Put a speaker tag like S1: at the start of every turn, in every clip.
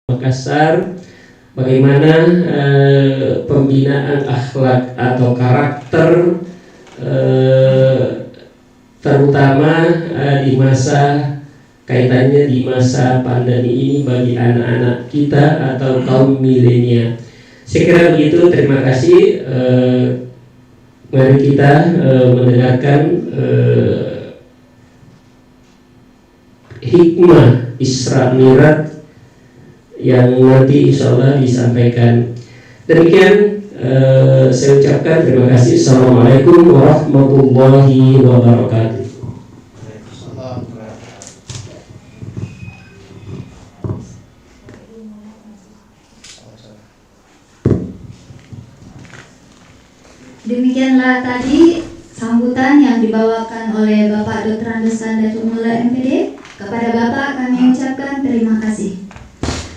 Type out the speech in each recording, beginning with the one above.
S1: Makassar, bagaimana pembinaan akhlak atau karakter terutama di masa kaitannya di masa pandemi ini bagi anak-anak kita atau kaum milenial. Saya kira begitu. Terima kasih. Mari kita mendengarkan hikmah Isra Mi'raj yang nanti insya Allah disampaikan. Demikian saya ucapkan terima kasih. Assalamualaikum warahmatullahi wabarakatuh.
S2: Demikianlah tadi sambutan yang dibawakan oleh Bapak Dr. Andes Kandatul Mula MPD. Kepada Bapak kami ucapkan terima kasih.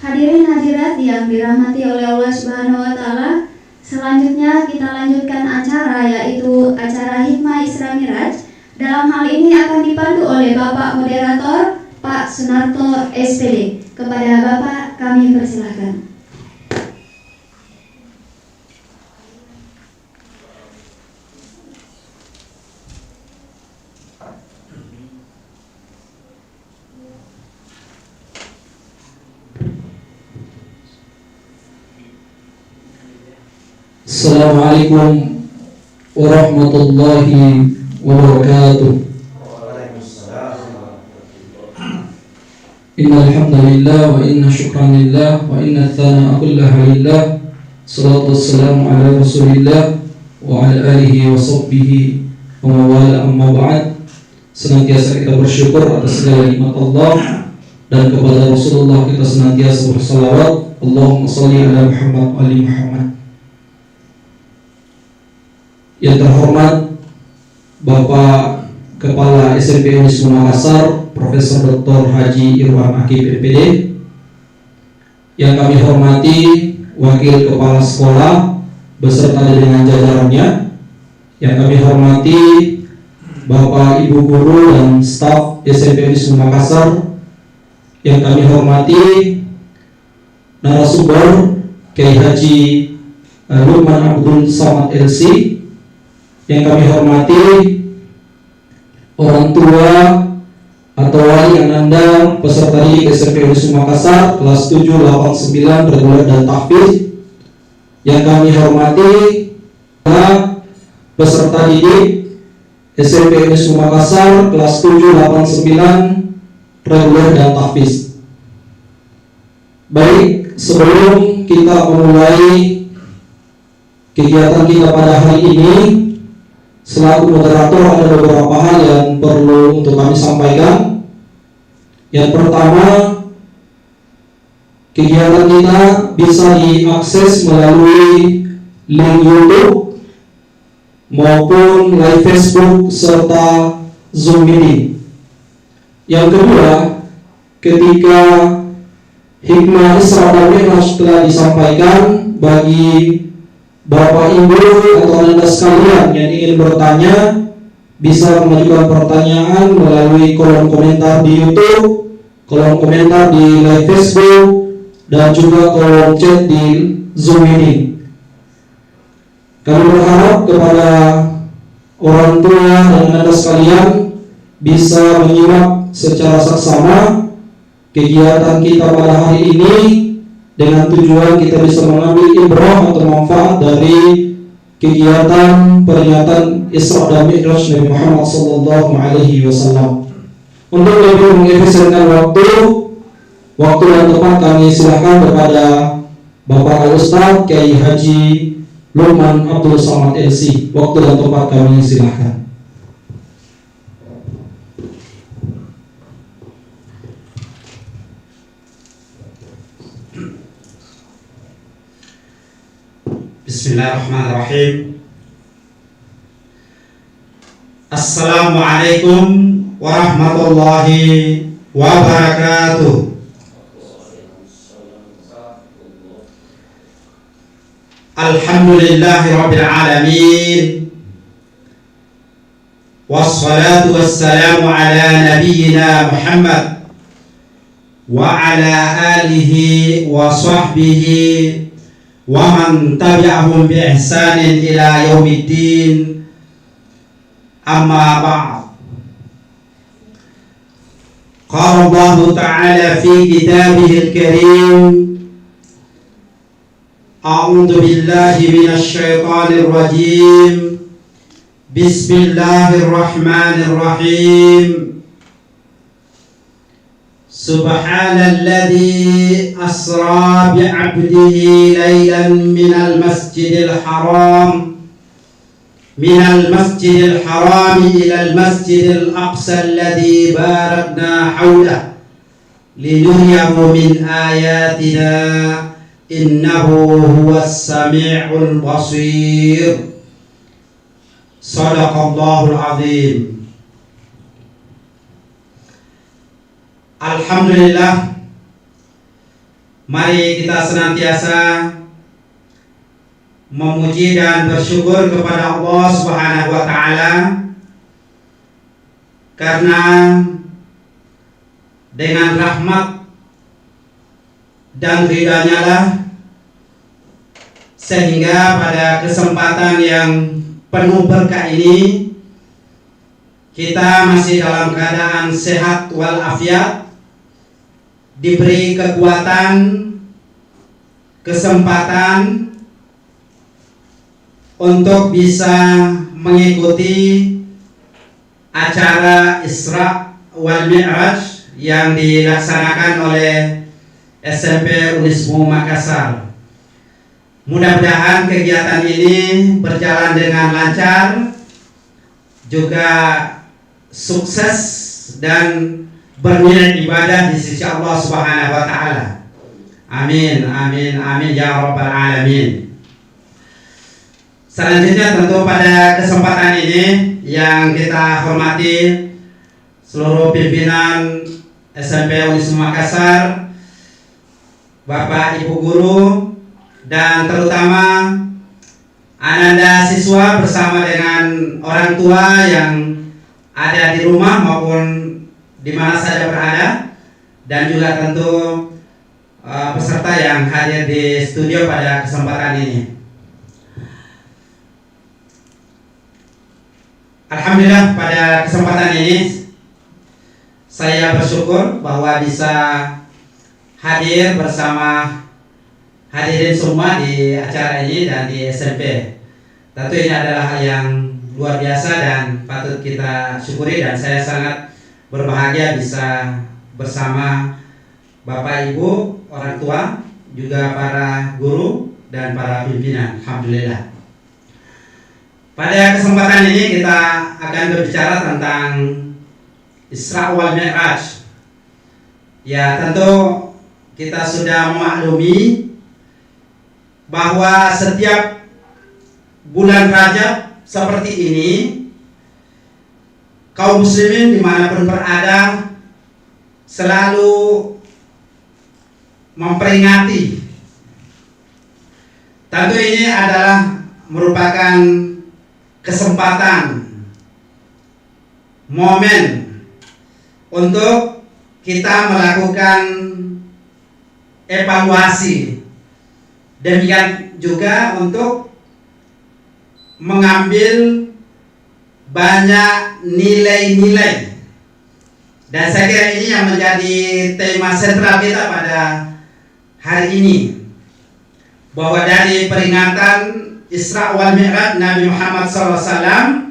S2: Hadirin hadirat yang dirahmati oleh Allah Subhanahu wa taala, selanjutnya kita lanjutkan acara, yaitu acara Hikmah Isra Mi'raj. Dalam hal ini akan dipandu oleh Bapak Moderator Pak Sunarto SPD. Kepada Bapak kami persilahkan.
S3: Assalamualaikum warahmatullahi wabarakatuh. Innal hamdalillah wa inna syukran lillah wa inna tsana'a kullaha lillah. Shalatu wassalamu ala Rasulillah wa ala alihi wa sahbihi wa mawala, amma ba'd. Senantiasa kita bersyukur atas segala nikmat Allah, dan kepada Rasulullah kita senantiasa bersalawat. Allahumma shalli ala Muhammad wa ali Muhammad. Yang terhormat Bapak Kepala SMP Unismu Makassar, Profesor Dr. Haji Irwan Akib MPD. Yang kami hormati Wakil Kepala Sekolah beserta dengan jajarannya. Yang kami hormati Bapak Ibu Guru dan staf SMP Unismu Makassar. Yang kami hormati narasumber Kiai Haji Lukman Abdul Samad LC. Yang kami hormati orang tua atau wali yang nandang peserta didik SMP Unismu Makassar kelas 7, 8, 9 reguler dan tahfiz. Yang kami hormati peserta didik SMP Unismu Makassar kelas 7, 8, 9 reguler dan tahfiz. Baik, sebelum kita memulai kegiatan kita pada hari ini, selaku moderator ada beberapa hal yang perlu untuk kami sampaikan. Yang pertama, kegiatan kita bisa diakses melalui link YouTube maupun live Facebook serta Zoom meeting. Yang kedua, ketika Hikmah Isra Mi'raj telah disampaikan, bagi Bapak Ibu atau Anda sekalian yang ingin bertanya bisa mengajukan pertanyaan melalui kolom komentar di YouTube, kolom komentar di live Facebook, dan juga kolom chat di Zoom meeting. Kami berharap kepada orang tua dan Anda sekalian bisa menyimak secara saksama kegiatan kita pada hari ini, dengan tujuan kita bisa mengambil ibrah atau manfaat dari kegiatan peringatan Isra dan Mi'raj Nabi Muhammad SAW. Untuk lebih mengefisienkan waktu dan tempat, kami silakan kepada Bapak Al-Ustaz Kiai Haji Lukman Abdul Samad LC. Waktu dan tempat kami silakan.
S4: Bismillahirrahmanirrahim. Assalamualaikum warahmatullahi wabarakatuh. Alhamdulillahi rabbil alamin. Wassalatu wassalamu ala nabiyyina Muhammad wa ala alihi wa sahbihi wa man tabi'ahum bi ihsanin ila yaumiddin. Amma ba'd. Qala Allah Ta'ala fi kitabihil karim, a'udzu billahi minasy syaithanir rajim. Bismillahirrahmanirrahim. Subhanalladzi asra bi'abdihi laylan minal masjidil haram ilal masjidil aqsa alladzi barakna hawlahu linuriyahu min ayatina innahu huwas sami'ul basir. Sadaqallahul azim. Alhamdulillah, mari kita senantiasa memuji dan bersyukur kepada Allah Subhanahu wa Ta'ala, karena dengan rahmat dan ridha-Nya lah sehingga pada kesempatan yang penuh berkah ini kita masih dalam keadaan sehat walafiat, diberi kekuatan, kesempatan untuk bisa mengikuti acara Isra wal Mi'raj yang dilaksanakan oleh SMP Unismu Makassar. Mudah-mudahan kegiatan ini berjalan dengan lancar, juga sukses dan bernilai ibadah di sisi Allah Subhanahu wa Ta'ala. Amin, amin, amin ya rabbal alamin. Selanjutnya tentu pada kesempatan ini yang kita hormati seluruh pimpinan SMP Unismu Makassar, Bapak Ibu guru, dan terutama Ananda siswa bersama dengan orang tua yang ada di rumah maupun di mana saja berada, dan juga tentu peserta yang hadir di studio pada kesempatan ini. Alhamdulillah, pada kesempatan ini saya bersyukur bahwa bisa hadir bersama hadirin semua di acara ini dan di SMP. Tentu ini adalah hal yang luar biasa dan patut kita syukuri, dan saya sangat berbahagia bisa bersama Bapak Ibu, orang tua, juga para guru dan para pimpinan. Alhamdulillah. Pada kesempatan ini kita akan berbicara tentang Isra wal Mi'raj. Ya, tentu kita sudah memaklumi bahwa setiap bulan Rajab seperti ini, kaum muslimin dimanapun berada selalu memperingati. Tentu ini adalah merupakan kesempatan, momen untuk kita melakukan evaluasi. Demikian juga untuk mengambil banyak nilai-nilai. Dan saya kira ini yang menjadi tema sentral kita pada hari ini, bahwa dari peringatan Isra wal Mi'raj Nabi Muhammad SAW,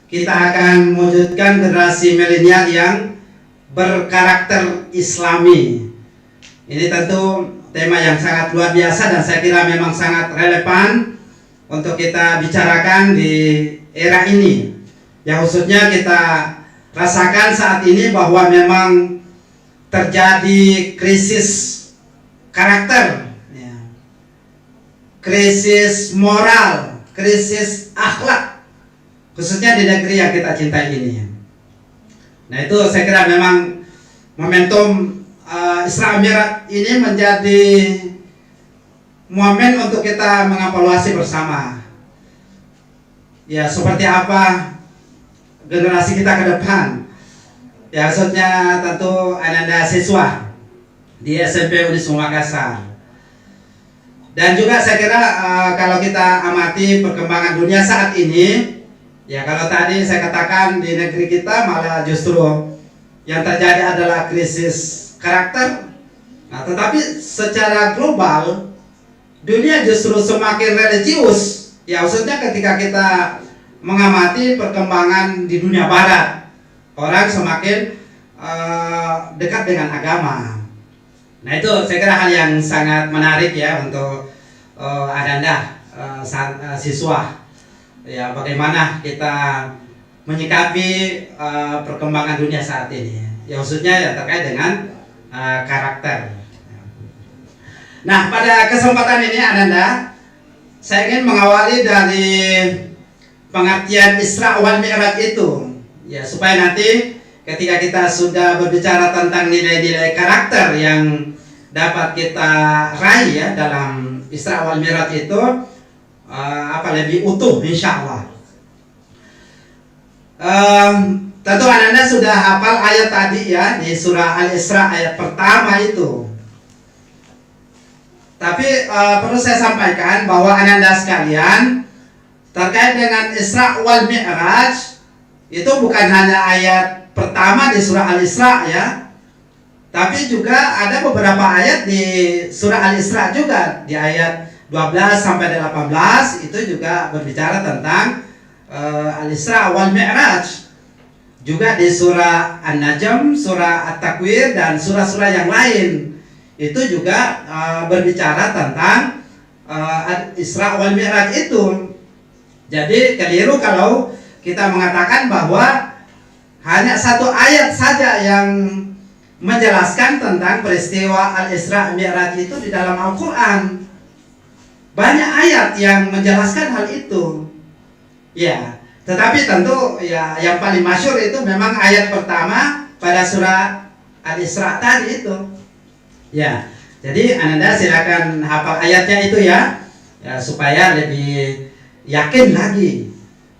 S4: kita akan mewujudkan generasi milenial yang berkarakter Islami. Ini tentu tema yang sangat luar biasa dan saya kira memang sangat relevan untuk kita bicarakan di era ini. Yang khususnya kita rasakan saat ini bahwa memang terjadi krisis karakter, ya, krisis moral, krisis akhlak, khususnya di negeri yang kita cintai ini. Nah, itu saya kira memang momentum Isra Mi'raj ini menjadi momen untuk kita mengevaluasi bersama. Ya, seperti apa generasi kita ke depan. Ya, maksudnya tentu Ananda siswa. di SMP Unisma Makassar. Dan juga saya kira kalau kita amati perkembangan dunia saat ini, ya kalau tadi saya katakan di negeri kita malah justru yang terjadi adalah krisis karakter. Nah, tetapi secara global dunia justru semakin religius. Ya, maksudnya ketika kita mengamati perkembangan di dunia barat, orang semakin dekat dengan agama. Nah, itu saya kira hal yang sangat menarik ya untuk Ananda siswa. Ya, bagaimana kita menyikapi perkembangan dunia saat ini. Ya, khususnya yang terkait dengan karakter. Nah, pada kesempatan ini Ananda, saya ingin mengawali dari pengertian Isra wal Mi'raj itu, ya, supaya nanti ketika kita sudah berbicara tentang nilai-nilai karakter yang dapat kita raih ya dalam Isra wal Mi'raj itu lebih utuh insya Allah. Tentu Ananda sudah hafal ayat tadi ya di surah Al-Isra ayat pertama itu. Tapi perlu saya sampaikan bahwa Ananda sekalian, terkait dengan Isra wal Mi'raj itu bukan hanya ayat pertama di surah Al-Isra ya, tapi juga ada beberapa ayat di surah Al-Isra juga, di ayat 12 sampai 18 itu juga berbicara tentang Al-Isra wal Mi'raj. Juga di surah An-Najm, surah At-Takwir dan surah-surah yang lain itu juga berbicara tentang Isra wal Mi'raj itu. Jadi keliru kalau kita mengatakan bahwa hanya satu ayat saja yang menjelaskan tentang peristiwa Al-Isra Mi'raj itu di dalam Al-Quran. Banyak ayat yang menjelaskan hal itu. Ya, tetapi tentu ya yang paling masyhur itu memang ayat pertama pada surah Al-Isra tadi itu. Ya, jadi Ananda silakan hafal ayatnya itu ya, supaya lebih yakin lagi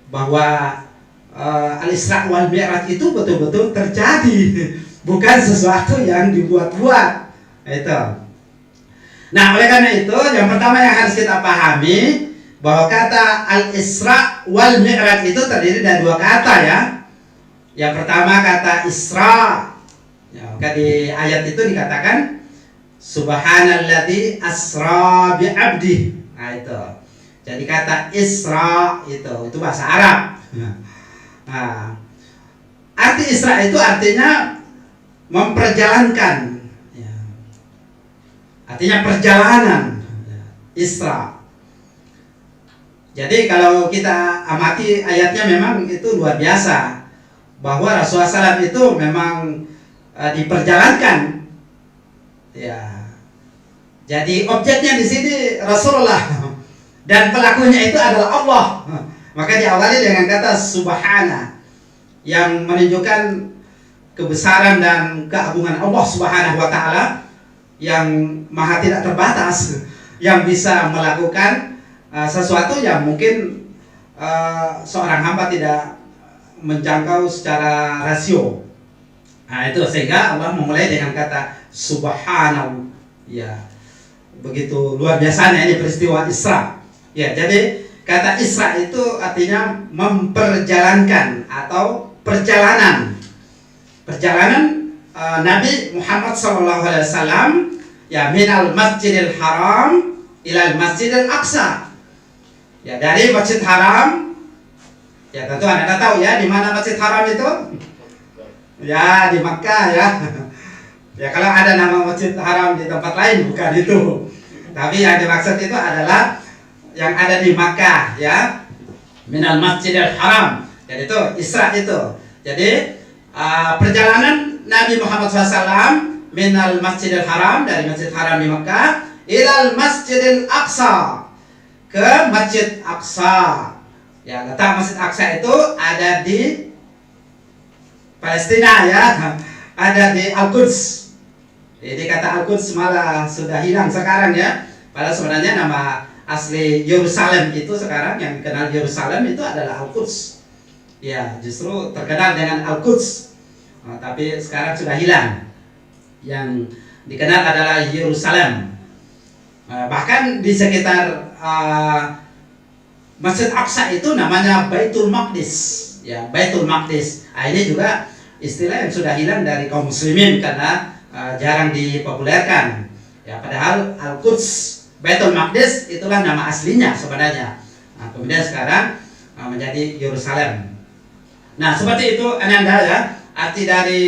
S4: bahwa Al-Isra wal Mi'raj itu betul-betul terjadi, bukan sesuatu yang dibuat-buat. Itu. Nah, oleh karena itu yang pertama yang harus kita pahami bahwa kata Al-Isra wal Mi'raj itu terdiri dari dua kata ya. Yang pertama kata Isra. Ya, maka di ayat itu dikatakan Subhanalladzi asra bi'abdi. Nah, itu. Jadi kata Isra itu bahasa Arab. Nah, arti Isra itu artinya memperjalankan. Ya. Artinya perjalanan. Isra. Jadi kalau kita amati ayatnya memang itu luar biasa, bahwa Rasulullah SAW itu memang diperjalankan. Ya. Jadi objeknya di sini Rasulullah dan pelakunya itu adalah Allah. Maka diawali dengan kata Subhana yang menunjukkan kebesaran dan keagungan Allah Subhanahu wa taala yang maha tidak terbatas, yang bisa melakukan sesuatu yang mungkin seorang hamba tidak menjangkau secara rasio. Nah, itu sehingga Allah memulai dengan kata Subhanahu. Ya. Begitu luar biasanya ini peristiwa Isra. Ya, jadi kata Isra itu artinya memperjalankan atau perjalanan. Perjalanan Nabi Muhammad SAW ya minal Masjidil Haram ilal Masjidil Aqsa. Ya, dari Masjid Haram, ya tentu Anda tahu ya di mana Masjid Haram itu? Ya, di Makkah ya. Ya, kalau ada nama Masjid Haram di tempat lain bukan itu. Tapi yang dimaksud itu adalah yang ada di Makkah ya. Minal Masjidil Haram. Jadi itu Isra itu. Jadi perjalanan Nabi Muhammad SAW minal Masjidil Haram, dari Masjid Haram di Makkah ilal Masjidil Aqsa, ke Masjid Aqsa. Ya, letak Masjid Aqsa itu ada di Palestina ya. Ada di Al-Quds. Jadi kata Al-Quds malah sudah hilang sekarang ya. Padahal sebenarnya nama asli Yerusalem itu sekarang yang dikenal Yerusalem itu adalah Al-Quds. Ya, justru terkenal dengan Al-Quds. Tapi sekarang sudah hilang. Yang dikenal adalah Yerusalem. Bahkan di sekitar Masjid Aqsa itu namanya Baitul Maqdis, ya, Baitul Maqdis. Ini juga istilah yang sudah hilang dari kaum muslimin karena jarang dipopulerkan. Ya, padahal Al-Quds, Baitul Maqdis itulah nama aslinya sebenarnya. Nah, kemudian sekarang menjadi Yerusalem. Nah, seperti itu Ananda ya, arti dari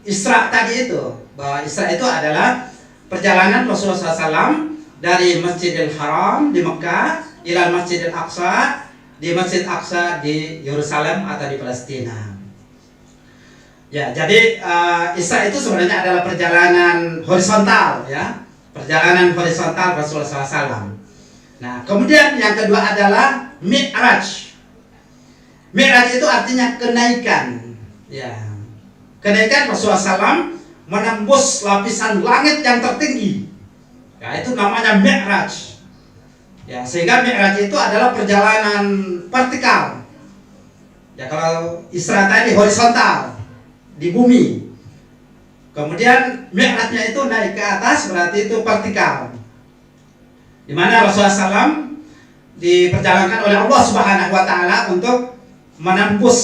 S4: Isra tadi itu, bahwa Isra itu adalah perjalanan Rasulullah SAW dari Masjidil Haram di Mekah ila Masjidil Aqsa, di Masjid Aqsa di Yerusalem atau di Palestina. Ya, jadi Isra itu sebenarnya adalah perjalanan horizontal, ya, perjalanan horizontal Rasulullah SAW. Nah, kemudian yang kedua adalah Mi'raj. Mi'raj itu artinya kenaikan, ya, kenaikan Rasulullah SAW menembus lapisan langit yang tertinggi. Ya, itu namanya Mi'raj. Ya, sehingga Mi'raj itu adalah perjalanan vertikal. Ya, kalau Isra tadi horizontal di bumi. Kemudian Mi'rajnya itu naik ke atas, berarti itu vertikal. Di mana Rasulullah SAW diperjalankan oleh Allah Subhanahu wa taala untuk menembus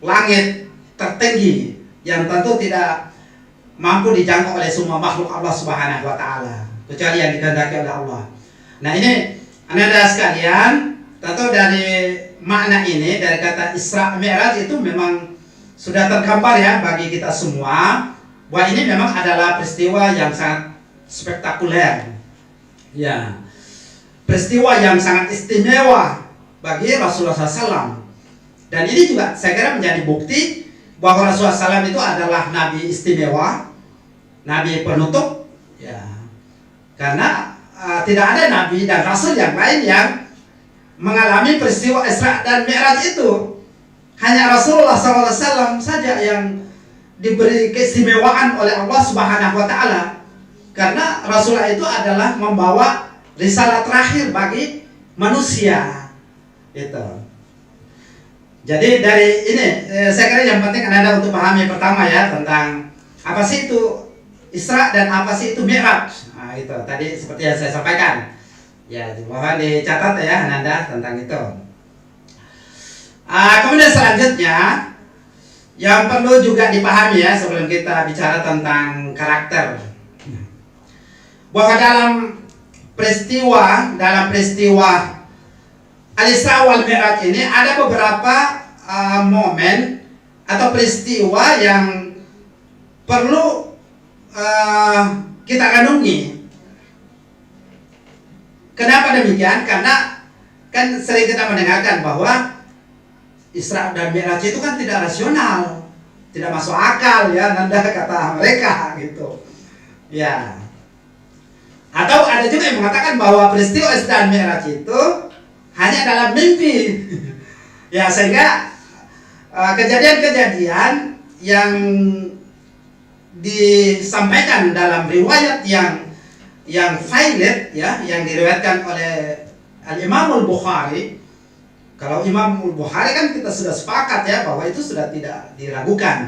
S4: langit tertinggi yang tentu tidak mampu dijangkau oleh semua makhluk Allah Subhanahu wa taala, kecuali yang dikehendaki oleh Allah. Nah, ini Anda sekalian, tentu dari makna ini, dari kata Isra Mi'raj itu memang sudah tergambar ya bagi kita semua bahwa ini memang adalah peristiwa yang sangat spektakuler. Ya, peristiwa yang sangat istimewa bagi Rasulullah SAW. Dan ini juga saya kira menjadi bukti bahwa Rasulullah SAW itu adalah Nabi istimewa, Nabi penutup, ya, karena tidak ada Nabi dan Rasul yang lain yang mengalami peristiwa Isra dan Mi'raj itu. Hanya Rasulullah SAW saja yang diberi keistimewaan oleh Allah Subhanahu wa taala. Karena Rasulullah itu adalah membawa risalah terakhir bagi manusia. Itu. Jadi dari ini saya kira yang penting Anda untuk pahami pertama ya tentang apa sih itu Isra dan apa sih itu Mi'raj. Nah, itu tadi seperti yang saya sampaikan. Ya, mohon dicatat ya Anda tentang itu. Kemudian selanjutnya yang perlu juga dipahami ya sebelum kita bicara tentang karakter, bahwa dalam peristiwa Al-Isra wal Mi'raj ini ada beberapa momen atau peristiwa yang perlu kita renungi. Kenapa demikian? Karena kan sering kita mendengarkan bahwa Isra dan Mi'raj itu kan tidak rasional, tidak masuk akal ya, nanda kata mereka gitu. Ya. Atau ada juga yang mengatakan bahwa peristiwa Isra dan Mi'raj itu hanya dalam mimpi. Ya, sehingga kejadian-kejadian yang disampaikan dalam riwayat yang valid ya, yang diriwayatkan oleh Al-Imam Al-Bukhari. Kalau Imam Al-Bukhari kan kita sudah sepakat ya bahwa itu sudah tidak diragukan.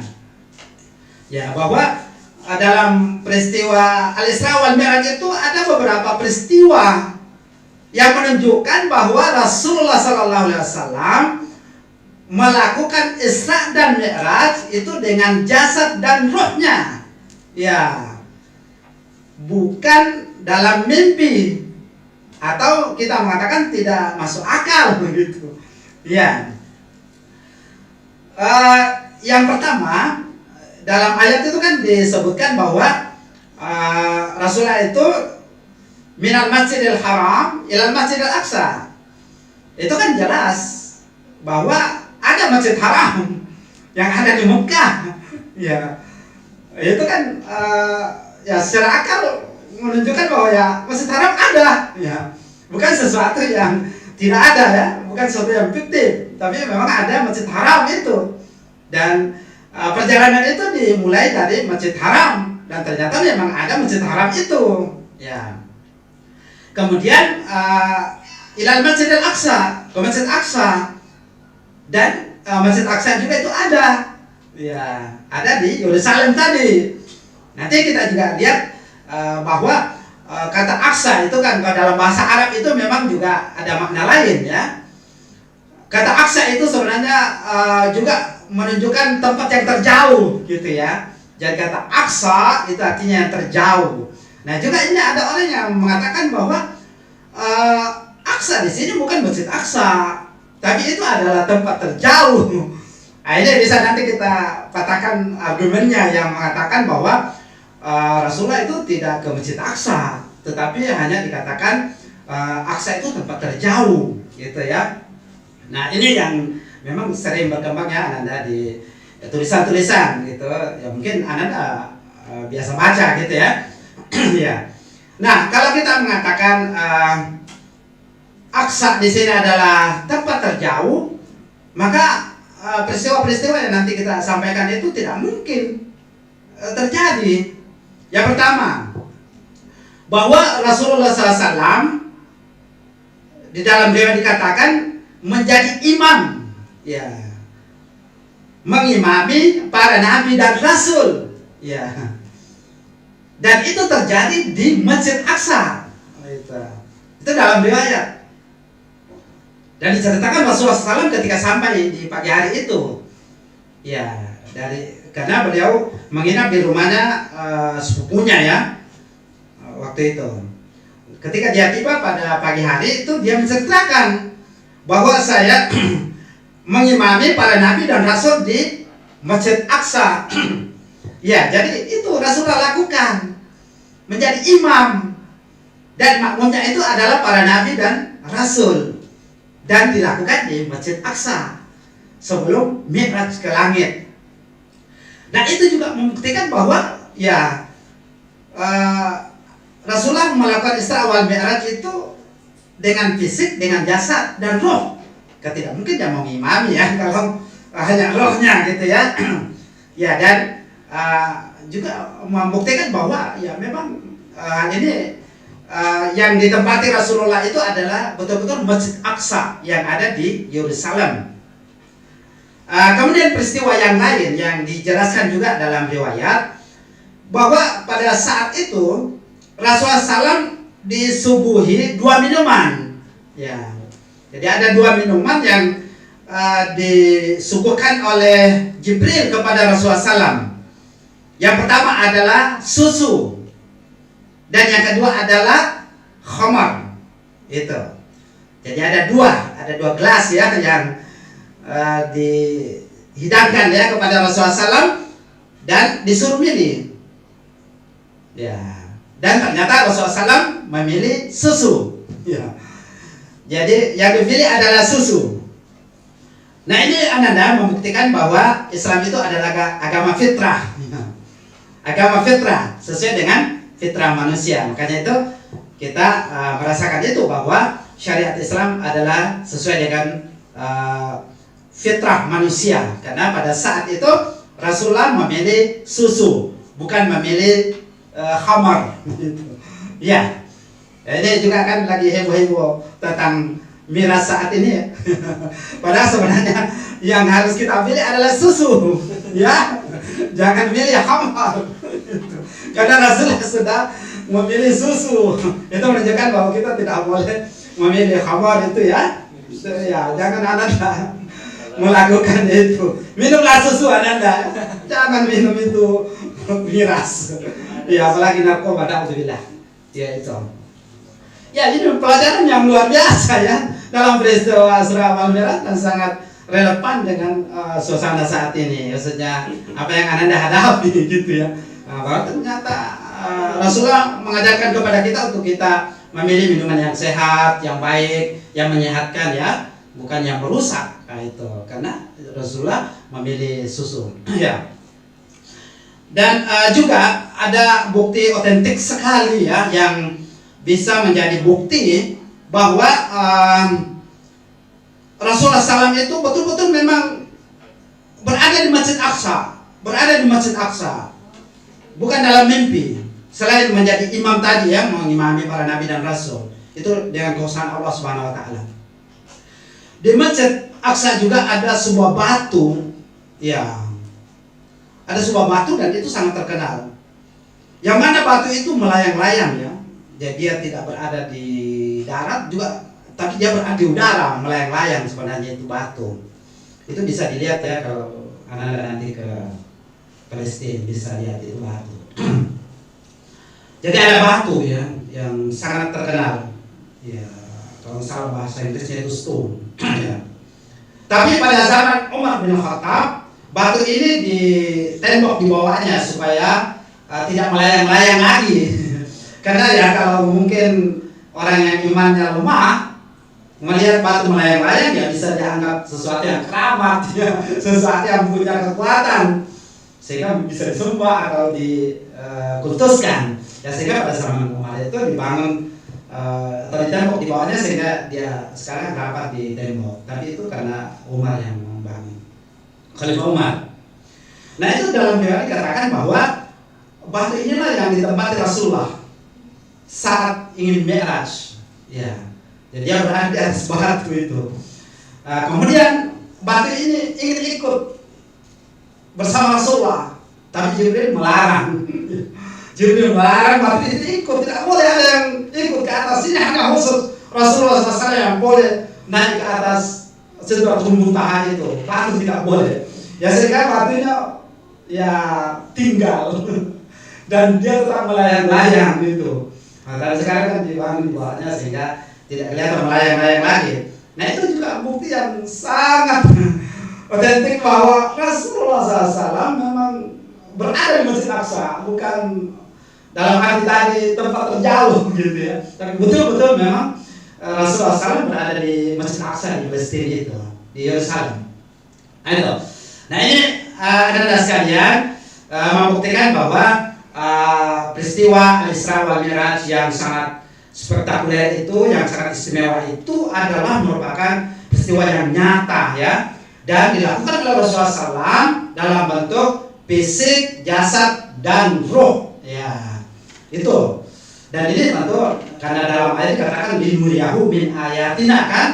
S4: Ya, bahwa dalam peristiwa Al-Isra wal Mi'raj itu ada beberapa peristiwa yang menunjukkan bahwa Rasulullah SAW melakukan Isra dan Mi'raj itu dengan jasad dan rohnya. Ya, bukan dalam mimpi atau kita mengatakan tidak masuk akal begitu. Ya. Yang pertama dalam ayat itu kan disebutkan bahwa Rasulullah itu minal Masjidil Haram ilal Masjidil Aqsa. Itu kan jelas bahwa ada Masjid Haram yang ada di Mekah. Ya. Itu kan ya secara akal menunjukkan bahwa ya Masjid Haram ada, ya, bukan sesuatu yang tidak ada ya, bukan sesuatu yang fiktif, tapi memang ada Masjid Haram itu, dan perjalanan itu dimulai dari Masjid Haram dan ternyata memang ada Masjid Haram itu, ya. Kemudian ilal Masjidil Aqsa, ke Masjid Aqsa, dan Masjid Aqsa juga itu ada, ya, ada di Yerusalem tadi. Nanti kita juga lihat bahwa kata Aqsa itu kan dalam bahasa Arab itu memang juga ada makna lain ya. Kata Aqsa itu sebenarnya juga menunjukkan tempat yang terjauh gitu ya. Jadi kata Aqsa itu artinya yang terjauh. Nah juga ini ada orang yang mengatakan bahwa Aqsa di sini bukan Masjid Aqsa, tapi itu adalah tempat terjauh. Nah, ini bisa nanti kita patahkan argumennya yang mengatakan bahwa Rasulullah itu tidak ke Masjid Aqsa, tetapi hanya dikatakan Aqsa itu tempat terjauh, gitu ya. Nah ini yang memang sering berkembang ya Ananda di tulisan-tulisan gitu. Ya mungkin Ananda biasa baca gitu ya. Ya. Nah kalau kita mengatakan Aqsa di sini adalah tempat terjauh, maka peristiwa-peristiwa yang nanti kita sampaikan itu tidak mungkin terjadi. Yang pertama, bahwa Rasulullah SAW di dalam riwayat dikatakan menjadi imam, ya, mengimami para nabi dan rasul, ya, dan itu terjadi di Masjid Aqsa. Itu dalam riwayat. Dan diceritakan Rasulullah SAW ketika sampai di pagi hari itu, ya, karena beliau menginap di rumahnya sepupunya ya, waktu itu. Ketika dia tiba pada pagi hari itu, dia menceritakan bahwa saya mengimami para nabi dan rasul di Masjid Aqsa. Ya, jadi itu Rasulullah lakukan, menjadi imam, dan makmumnya itu adalah para nabi dan rasul. Dan dilakukan di Masjid Aqsa sebelum Mi'raj ke langit. Nah itu juga membuktikan bahwa ya Rasulullah melakukan Isra wal Mi'raj itu dengan fisik, dengan jasad dan roh. Tidak mungkin dia mau mengimami ya kalau hanya rohnya gitu ya. Ya dan juga membuktikan bahwa ya memang ini yang ditempati Rasulullah itu adalah betul-betul Masjid Aqsa yang ada di Yerusalem. Kemudian peristiwa yang lain yang dijelaskan juga dalam riwayat bahwa pada saat itu Rasulullah SAW disuguhi 2 minuman. Ya, jadi ada 2 minuman yang disuguhkan oleh Jibril kepada Rasulullah SAW. Yang pertama adalah susu. Dan yang kedua adalah khamar. Itu. Jadi ada dua gelas ya yang dihidangkan ya kepada Rasulullah SAW dan disuruh milih. Ya. Dan ternyata Rasulullah SAW memilih susu. Ya. Jadi yang dipilih adalah susu. Nah ini Ananda membuktikan bahwa Islam itu adalah agama fitrah. Agama fitrah sesuai dengan fitrah manusia. Makanya itu kita merasakan itu bahwa syariat Islam adalah sesuai dengan fitrah manusia. Karena pada saat itu Rasulullah memilih susu, bukan memilih khamar. Ya, ini juga kan lagi heboh-heboh tentang miras saat ini ya. Padahal sebenarnya yang harus kita pilih adalah susu, ya. Jangan pilih khamar. Karena Rasulullah sudah memilih susu. Itu menunjukkan bahwa kita tidak boleh memilih khamar itu ya. Ya, jangan Ananda melakukan itu. Minumlah susu Ananda. Jangan minum itu miras. Ya, apalagi narkoba, alhamdulillah. Ya itu. Ya, ini pelajaran yang luar biasa ya dalam peristiwa Isra wal Mi'raj dan sangat relevan dengan suasana saat ini. Maksudnya apa yang Ananda hadapi gitu ya. Bahwa ternyata Rasulullah mengajarkan kepada kita untuk kita memilih minuman yang sehat, yang baik, yang menyehatkan ya, bukan yang merusak. Nah, itu karena Rasulullah memilih susu. Ya. Dan juga ada bukti otentik sekali ya yang bisa menjadi bukti bahwa Rasulullah SAW itu betul-betul memang berada di Masjid Aqsa, bukan dalam mimpi. Selain menjadi imam tadi ya, mengimami para nabi dan rasul, itu dengan kekuasaan Allah Subhanahu Wa Taala. Di Masjid Aqsa juga ada sebuah batu, ya, ada sebuah batu dan itu sangat terkenal. Yang mana batu itu melayang-layang ya. Jadi dia tidak berada di darat juga, tapi dia berada di udara, melayang-layang sebenarnya itu batu. Itu bisa dilihat ya kalau Anda nanti ke Palestina bisa lihat itu batu. Jadi ada batu ya yang sangat terkenal. Ya, kalau salah bahasa Inggrisnya itu stone. Ya. Tapi pada zaman Umar bin Khattab, batu ini ditembok di bawahnya supaya tidak melayang-layang lagi. Karena ya kalau mungkin orang yang imannya lemah melihat batu melayang-layang ya bisa dianggap sesuatu yang keramat ya, sesuatu yang punya kekuatan sehingga bisa disembah atau dikultuskan. Ya sehingga pada zaman Umar itu dibangun atau ditembok di bawahnya sehingga dia sekarang dapat ditembok. Tapi itu karena Umar yang membangun, Khalifah Umar. Nah itu dalam riwayat dikatakan bahwa batu inilah yang ditempati Rasulullah saat ingin Mi'raj. Ya, jadi dia berada di atas batu itu. Kemudian batu ini ingin ikut bersama Rasulullah, tapi Jibril melarang. Jibril melarang batu ini ikut, tidak boleh ada yang ikut ke atas. Ini hanya khusus Rasulullah SAW yang boleh naik ke atas Sidratul Muntaha itu. Batu tidak boleh. Ya sehingga batunya ya tinggal dan dia tetap melayang-layang gitu. Nah, dan sekarang kan dibangun di bawahnya sehingga tidak kelihatan melayang-layang lagi. Nah itu juga bukti yang sangat otentik bahwa Rasulullah SAW memang berada di Masjid Aqsa, bukan dalam arti tadi tempat terjauh gitu ya. Tapi betul-betul memang Rasulullah SAW berada di Masjid Aqsa di Palestina itu, di Yerusalem. Nah ini anda sekalian membuktikan bahwa peristiwa Al-Isra wal Mi'raj yang sangat spektakuler itu, yang sangat istimewa itu adalah merupakan peristiwa yang nyata ya, dan dilakukan oleh Rasulullah SAW dalam bentuk fisik, jasad, dan roh ya itu. Dan ini tentu karena dalam ayat dikatakan linuriyahu min ayatina kan,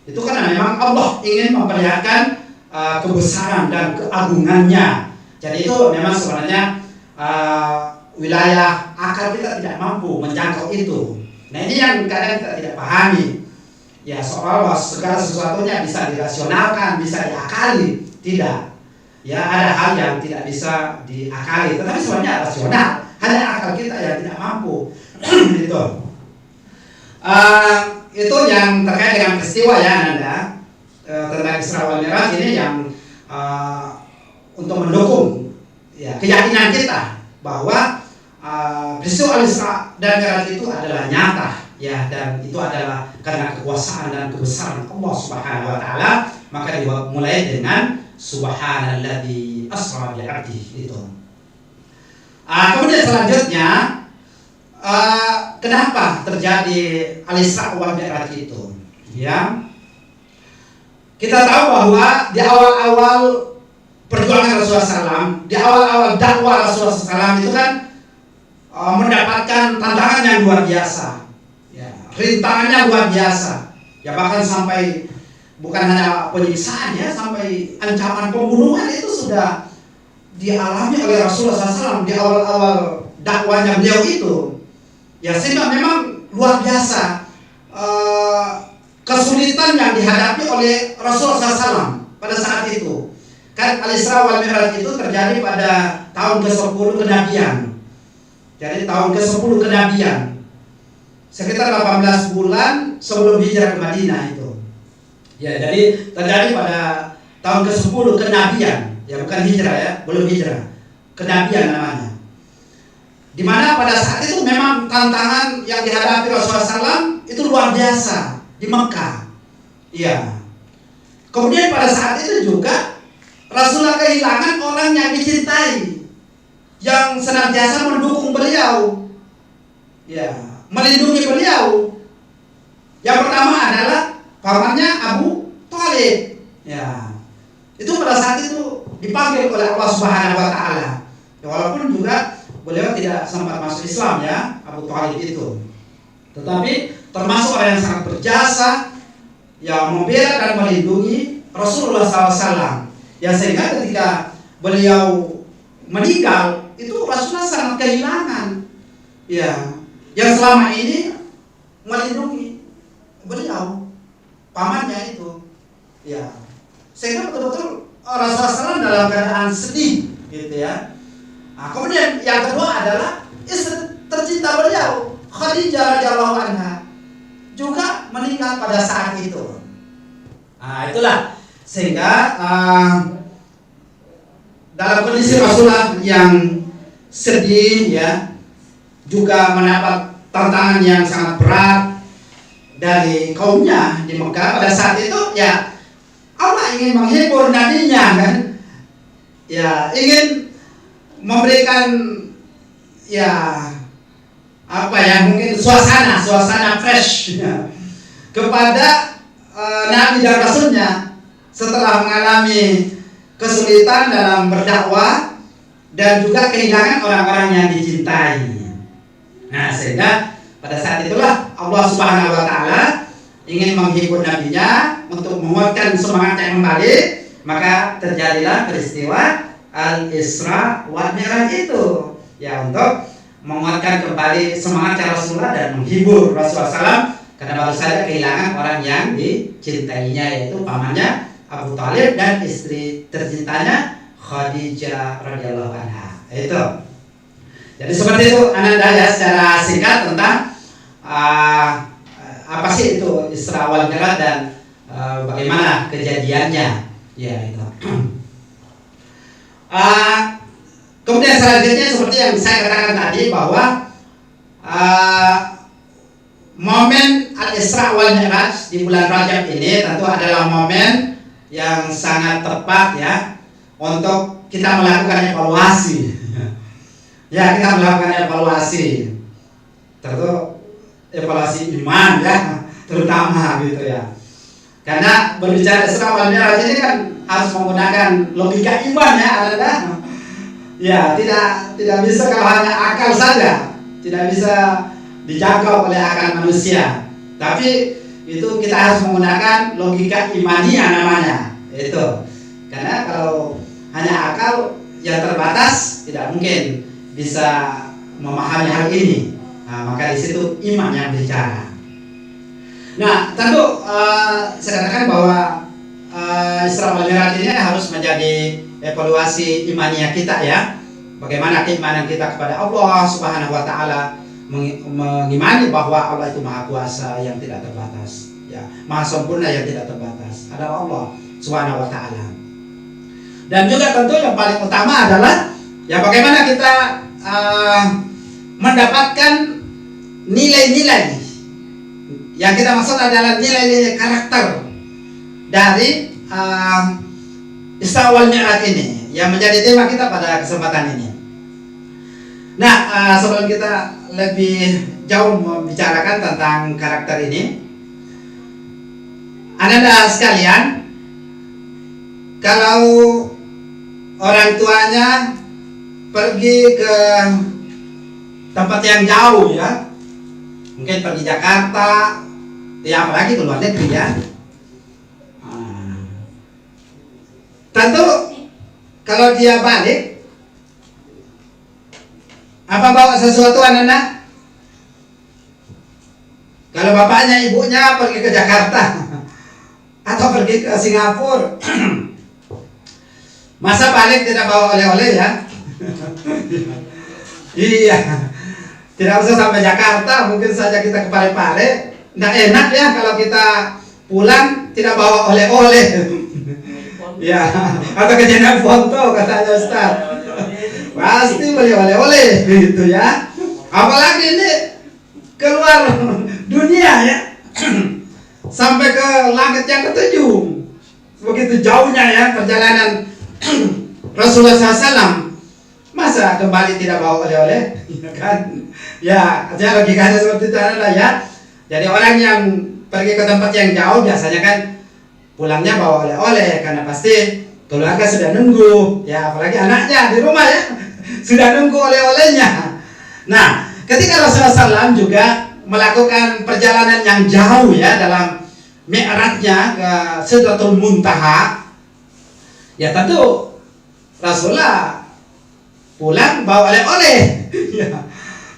S4: itu karena memang Allah ingin memperlihatkan kebesaran dan keagungannya. Jadi itu memang sebenarnya wilayah akal kita tidak mampu menjangkau itu. Nah ini yang kadang kita tidak pahami. Ya soal bahwa segala sesuatunya bisa dirasionalkan, bisa diakali. Tidak. Ya ada hal yang tidak bisa diakali, tetapi sebenarnya rasional. Hanya akal kita yang tidak mampu. Itu yang terkait dengan peristiwa ya Nanda, tentang Isra wal Mi'raj ini yang untuk mendukung ya keyakinan kita bahwa peristiwa Al-Isra dan Mi'raj itu adalah nyata ya, dan itu adalah karena kekuasaan dan kebesaran Allah Subhanahu wa taala. Maka dimulai dengan subhanalladzi asra bi 'abdihi itu. Kemudian selanjutnya kenapa terjadi Al-Isra wal Mi'raj itu ya? Kita tahu bahwa di awal-awal perjuangan Rasulullah SAW, di awal-awal dakwah Rasulullah SAW itu kan mendapatkan tantangan yang luar biasa, ya, rintangannya luar biasa, ya bahkan sampai bukan hanya penyiksaan ya, sampai ancaman pembunuhan itu sudah dialami oleh Rasulullah SAW di awal-awal dakwahnya beliau itu, ya sehingga memang luar biasa kesulitan yang dihadapi oleh Rasulullah SAW pada saat itu. Kan Al-Isra wal Mi'raj itu terjadi pada tahun ke-10 kenabian. Jadi tahun ke-10 kenabian, sekitar 18 bulan sebelum hijrah ke Madinah itu. Ya, jadi terjadi pada tahun ke-10 kenabian, ya bukan hijrah ya, belum hijrah. Kenabian namanya. Dimana pada saat itu memang tantangan yang dihadapi Rasulullah SAW itu luar biasa di Mekah. Iya. Kemudian pada saat itu juga Rasulullah kehilangan orang yang dicintai, yang senantiasa mendukung beliau, ya, melindungi beliau. Yang pertama adalah pamannya Abu Thalib. Ya, itu pada saat itu dipanggil oleh Allah Subhanahu Wa Taala. Ya, walaupun juga beliau tidak sempat masuk Islam ya, Abu Thalib itu, tetapi termasuk orang yang sangat berjasa, yang membela dan melindungi Rasulullah SAW. Ya sehingga ketika beliau meninggal, itu Rasulullah sangat kehilangan ya yang selama ini melindungi beliau, pamannya itu ya, sehingga betul-betul Rasulullah SAW dalam keadaan sedih gitu ya. Nah, kemudian yang kedua adalah istri tercinta beliau, Khadijah radhiyallahu anha, juga meninggal pada saat itu. Nah, itulah sehingga dalam kondisi Rasulullah yang sedih ya, juga mendapat tantangan yang sangat berat dari kaumnya di Mekah pada saat itu ya, Allah ingin menghibur nabinya kan ya, ingin memberikan ya apa ya, mungkin suasana fresh ya, kepada Nabi dan Rasulnya setelah mengalami kesulitan dalam berdakwah dan juga kehilangan orang-orang yang dicintai. Nah, sehingga pada saat itulah Allah Subhanahu wa taala ingin menghibur nabinya untuk menguatkan semangatnya kembali, maka terjadilah peristiwa Al-Isra wal Mi'raj itu ya, untuk menguatkan kembali semangat Rasulullah dan menghibur Rasulullah SAW, karena baru saja kehilangan orang yang dicintainya, yaitu pamannya Abu Thalib dan istri tercintanya Khadijah radhiyallahu anha. Itu. Jadi seperti itu Ananda ya, secara singkat tentang apa sih itu Isra wal Mi'raj dan bagaimana kejadiannya ya itu. Kemudian selanjutnya seperti yang saya katakan tadi bahwa momen Al-Isra wal Mi'raj di bulan Rajab ini tentu adalah momen yang sangat tepat ya untuk kita melakukan evaluasi. Ya, kita melakukan evaluasi, tentu evaluasi iman ya, terutama gitu ya. Karena berbicara Isra wal Mi'raj ini kan harus menggunakan logika iman ya, Anda. Ya, tidak bisa kalau hanya akal saja, tidak bisa dijangkau oleh akal manusia. Tapi itu kita harus menggunakan logika imaniah namanya. Itu. Karena kalau hanya akal yang terbatas tidak mungkin bisa memahami hal ini. Nah, maka di situ iman yang bicara. Nah, tentu saya katakan bahwa Isra wal Mi'raj ini harus menjadi evaluasi imaniah kita ya. Bagaimana keimanan kita kepada Allah Subhanahu wa taala, mengimani bahwa Allah itu Maha Kuasa yang tidak terbatas, ya, Maha Sempurna yang tidak terbatas adalah Allah Subhanahu wa taala. Dan juga tentu yang paling utama adalah ya bagaimana kita mendapatkan nilai-nilai. Yang kita maksud adalah nilai-nilai karakter dari Isra wal Mi'raj ini yang menjadi tema kita pada kesempatan ini. Nah, sebelum kita lebih jauh membicarakan tentang karakter ini, Anda sekalian, kalau orang tuanya pergi ke tempat yang jauh ya, mungkin pergi Jakarta, ya apalagi ke luar negeri ya. Tentu kalau dia balik, apa bawa sesuatu anak-anak? Kalau bapaknya ibunya pergi ke Jakarta atau pergi ke Singapura, masa balik tidak bawa oleh-oleh ya? Iya, tidak usah sampai Jakarta, mungkin saja kita ke Parepare. Nggak enak ya kalau kita pulang tidak bawa oleh-oleh. Ya, atau kejadian foto katanya Ustaz. Pasti beli oleh-oleh gitu ya. Apalagi ini keluar dunia ya, sampai ke langit yang ketujuh. Begitu jauhnya ya perjalanan Rasulullah SAW. Masa kembali tidak bawa oleh-oleh? Kan? Ya, artinya logikanya seperti itu adalah ya. Jadi orang yang pergi ke tempat yang jauh biasanya kan pulangnya bawa oleh-oleh, karena pasti keluarga sudah nunggu ya, apalagi anaknya di rumah ya sudah nunggu oleh-olehnya. Nah, ketika Rasulullah SAW juga melakukan perjalanan yang jauh ya dalam Mi'rajnya ke Sidratul Muntaha, ya tentu Rasulullah pulang bawa oleh-oleh. Ya,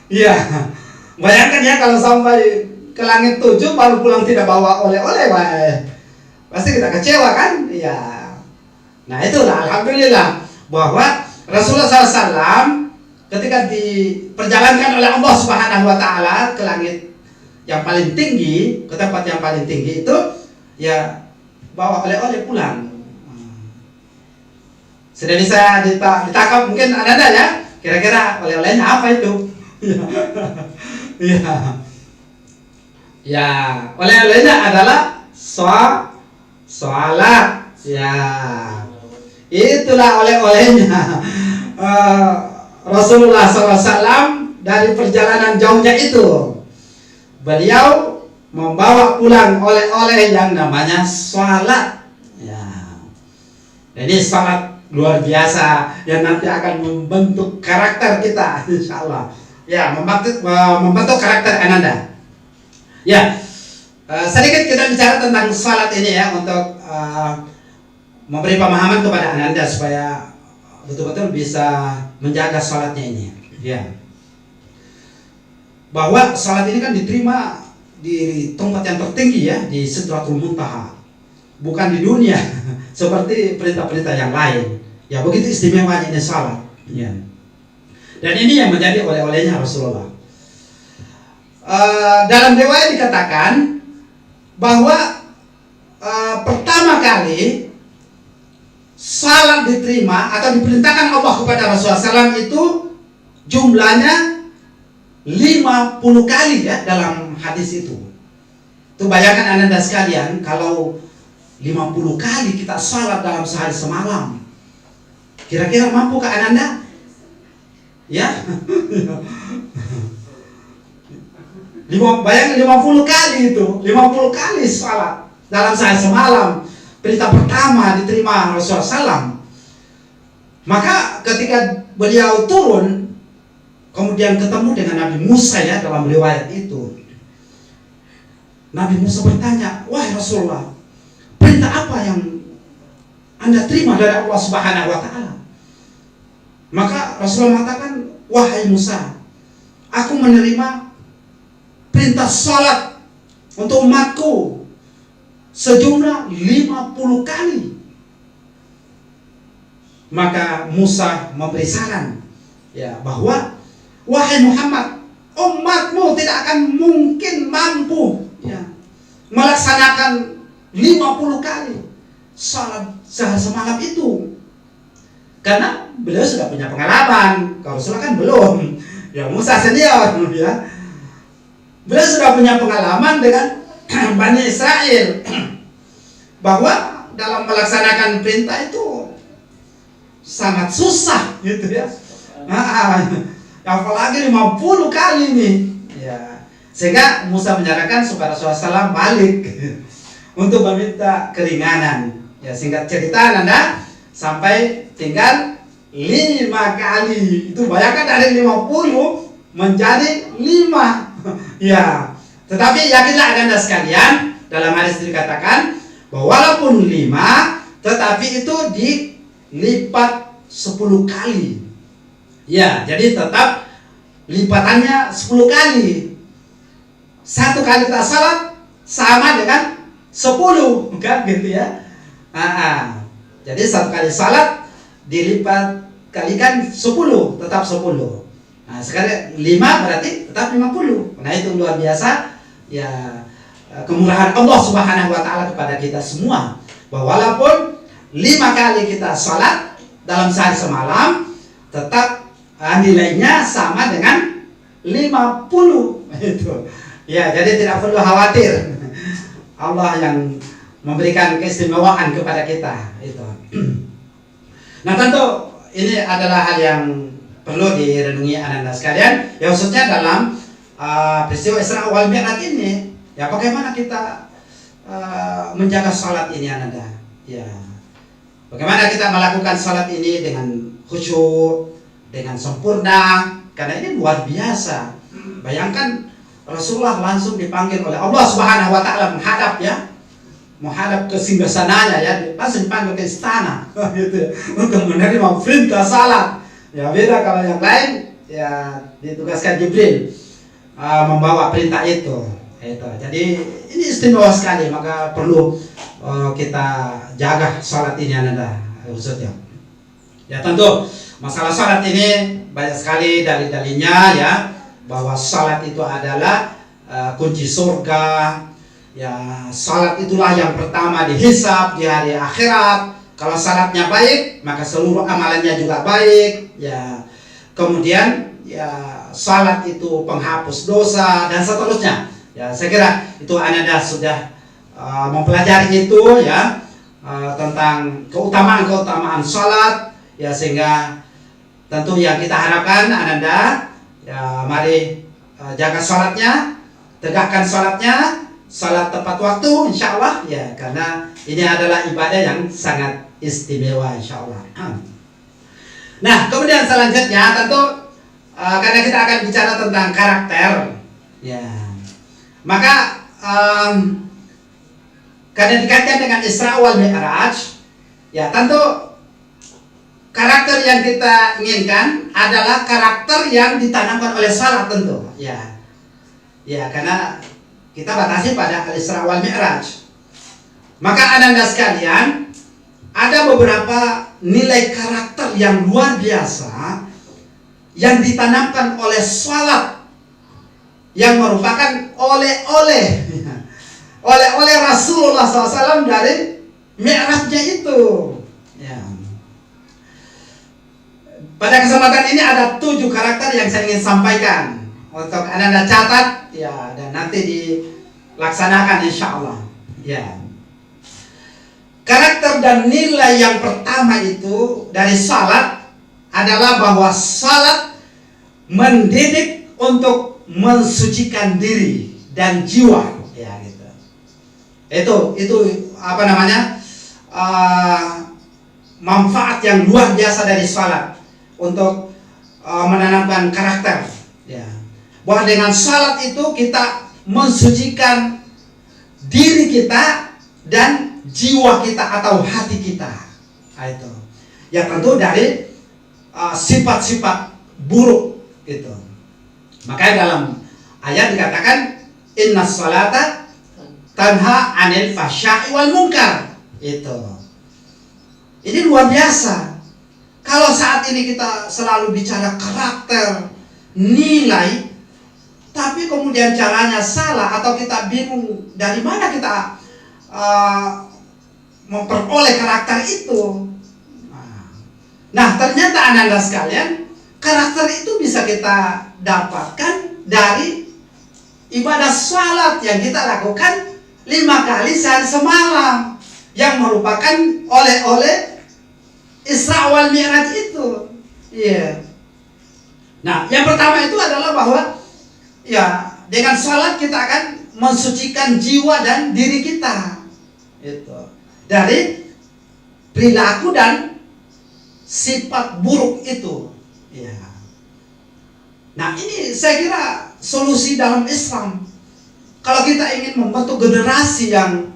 S4: ya. Bayangkan ya kalau sampai ke langit 7 baru pulang tidak bawa oleh-oleh, pasti kita kecewa kan? Ya. Nah itulah alhamdulillah bahwa Rasulullah SAW ketika diperjalankan oleh Allah Subhanahu Wa Taala ke langit yang paling tinggi, ke tempat yang paling tinggi itu, ya bawa oleh-oleh pulang. Sudah bisa ditangkap mungkin ada ya, kira-kira oleh-olehnya apa itu? Ya, ya, oleh-olehnya adalah sholat. Ya, itulah oleh-olehnya Rasulullah SAW dari perjalanan jauhnya itu. Beliau membawa pulang oleh-oleh yang namanya sholat. Ya, ini sholat luar biasa yang nanti akan membentuk karakter kita, insya Allah. Ya, membentuk karakter Ananda. Ya, sedikit kita bicara tentang sholat ini ya, untuk memberi pemahaman kepada Ananda supaya betul-betul bisa menjaga sholatnya ini. Ya, bahwa sholat ini kan diterima di tempat yang tertinggi ya, di Sidratul Muntaha, bukan di dunia seperti perintah-perintah yang lain. Ya, begitu istimewanya ini sholat. Ya. Dan ini yang menjadi oleh-olehnya Rasulullah. Dalam riwayat dikatakan bahwa pertama kali salat diterima atau diperintahkan Allah kepada Rasulullah SAW itu jumlahnya 50 kali ya dalam hadis itu. Tuh bayangkan Ananda sekalian, kalau 50 kali kita salat dalam sehari semalam, kira-kira mampukah Ananda? Ya, bayangkan 50 kali itu, 50 kali salat dalam sehari semalam. Perintah pertama diterima Rasulullah SAW. Maka ketika beliau turun, kemudian ketemu dengan Nabi Musa ya dalam riwayat itu. Nabi Musa bertanya, wahai Rasulullah, perintah apa yang Anda terima dari Allah Subhanahu Wa Taala? Maka Rasulullah mengatakan, wahai Musa, aku menerima perintah salat untuk umatku sejumlah 50 kali. Maka Musa memberi saran ya, bahwa wahai Muhammad, umatmu tidak akan mungkin mampu ya, melaksanakan 50 kali salat sehari semalam itu. Karena beliau sudah punya pengalaman, kalau Rasulullah kan belum. Ya, Musa senior ya. Beliau sudah punya pengalaman dengan Bani Israel bahwa dalam melaksanakan perintah itu sangat susah gitu ya. Apalagi 50 kali nih. Ya. Sehingga Musa menyarankan supaya Rasulullah SAW balik untuk meminta keringanan. Ya, singkat cerita Nanda, sampai tinggal 5 kali. Itu bayangkan dari 50 menjadi 5. Ya, tetapi yakinlah Anda sekalian, dalam hadis dikatakan bahwa walaupun 5, tetapi itu dilipat 10 kali. Ya, jadi tetap lipatannya 10 kali. 1 kali kita salat sama dengan 10, kan gitu ya. Jadi 1 kali salat dilipat kalikan 10, tetap 10. Nah, sekarang 5 berarti tetap 50. Nah, itu luar biasa ya, kemurahan Allah Subhanahu Wa Taala kepada kita semua. Bahwa walaupun 5 kali kita salat dalam sehari semalam, tetap nilainya sama dengan 50 itu. Ya, jadi tidak perlu khawatir. Allah yang memberikan keistimewaan kepada kita itu. Nah, tentu ini adalah hal yang perlu direnungi Ananda sekalian, ya khususnya dalam peristiwa Isra wal Mi'raj ini. Ya, bagaimana kita menjaga salat ini Ananda? Ya, bagaimana kita melakukan salat ini dengan khusyuk, dengan sempurna? Karena ini luar biasa. Bayangkan Rasulullah langsung dipanggil oleh Allah Subhanahu Wa Taala menghadap ke singgasananya ya, langsung dipanggil ke istana gitu, untuk menerima perintah salat. Ya beda kalau yang lain ya ditugaskan Jibril membawa perintah itu. Jadi ini istimewa sekali, maka perlu kita jaga sholat ini Ananda khususnya. Ya tentu masalah sholat ini banyak sekali dalil-dalilnya ya, bahwa sholat itu adalah kunci surga. Ya sholat itulah yang pertama dihisab di hari akhirat. Kalau sholatnya baik, maka seluruh amalannya juga baik. Ya kemudian ya sholat itu penghapus dosa dan seterusnya. Ya saya kira itu Ananda sudah mempelajari itu ya, tentang keutamaan sholat ya, sehingga tentu yang kita harapkan Ananda ya, mari jaga sholatnya, tegakkan sholatnya, sholat tepat waktu insya Allah ya, karena ini adalah ibadah yang sangat istimewa insya Allah. Nah kemudian selanjutnya tentu karena kita akan bicara tentang karakter ya, maka karena dikaitkan dengan Isra wal Mi'raj ya, tentu karakter yang kita inginkan adalah karakter yang ditanamkan oleh salat tentu ya. Ya karena kita batasi pada Isra wal Mi'raj. Maka Ananda sekalian, ada beberapa nilai karakter yang luar biasa yang ditanamkan oleh salat, yang merupakan oleh-oleh Rasulullah SAW dari Mi'rajnya itu ya. Pada kesempatan ini ada 7 karakter yang saya ingin sampaikan untuk Ananda catat ya, dan nanti dilaksanakan insya Allah ya. Karakter dan nilai yang pertama itu dari salat adalah bahwa salat mendidik untuk mensucikan diri dan jiwa ya gitu. Itu apa namanya, manfaat yang luar biasa dari salat untuk menanamkan karakter ya. Bahwa dengan salat itu kita mensucikan diri kita dan jiwa kita atau hati kita. Nah, itu ya tentu dari sifat-sifat buruk itu. Makanya dalam ayat dikatakan inna salata tanha anil fahsya'i wal munkar. Itu. Ini luar biasa. Kalau saat ini kita selalu bicara karakter, nilai, tapi kemudian caranya salah atau kita bingung dari mana kita memperoleh karakter itu. Nah, ternyata Ananda sekalian, karakter itu bisa kita dapatkan dari ibadah salat yang kita lakukan 5 kali sehari semalam, yang merupakan oleh-oleh Isra wal Mi'raj itu. Iya. Nah, yang pertama itu adalah bahwa ya dengan salat kita akan mensucikan jiwa dan diri kita. Itu. Dari perilaku dan sifat buruk itu. Ya. Nah, ini saya kira solusi dalam Islam. Kalau kita ingin membentuk generasi yang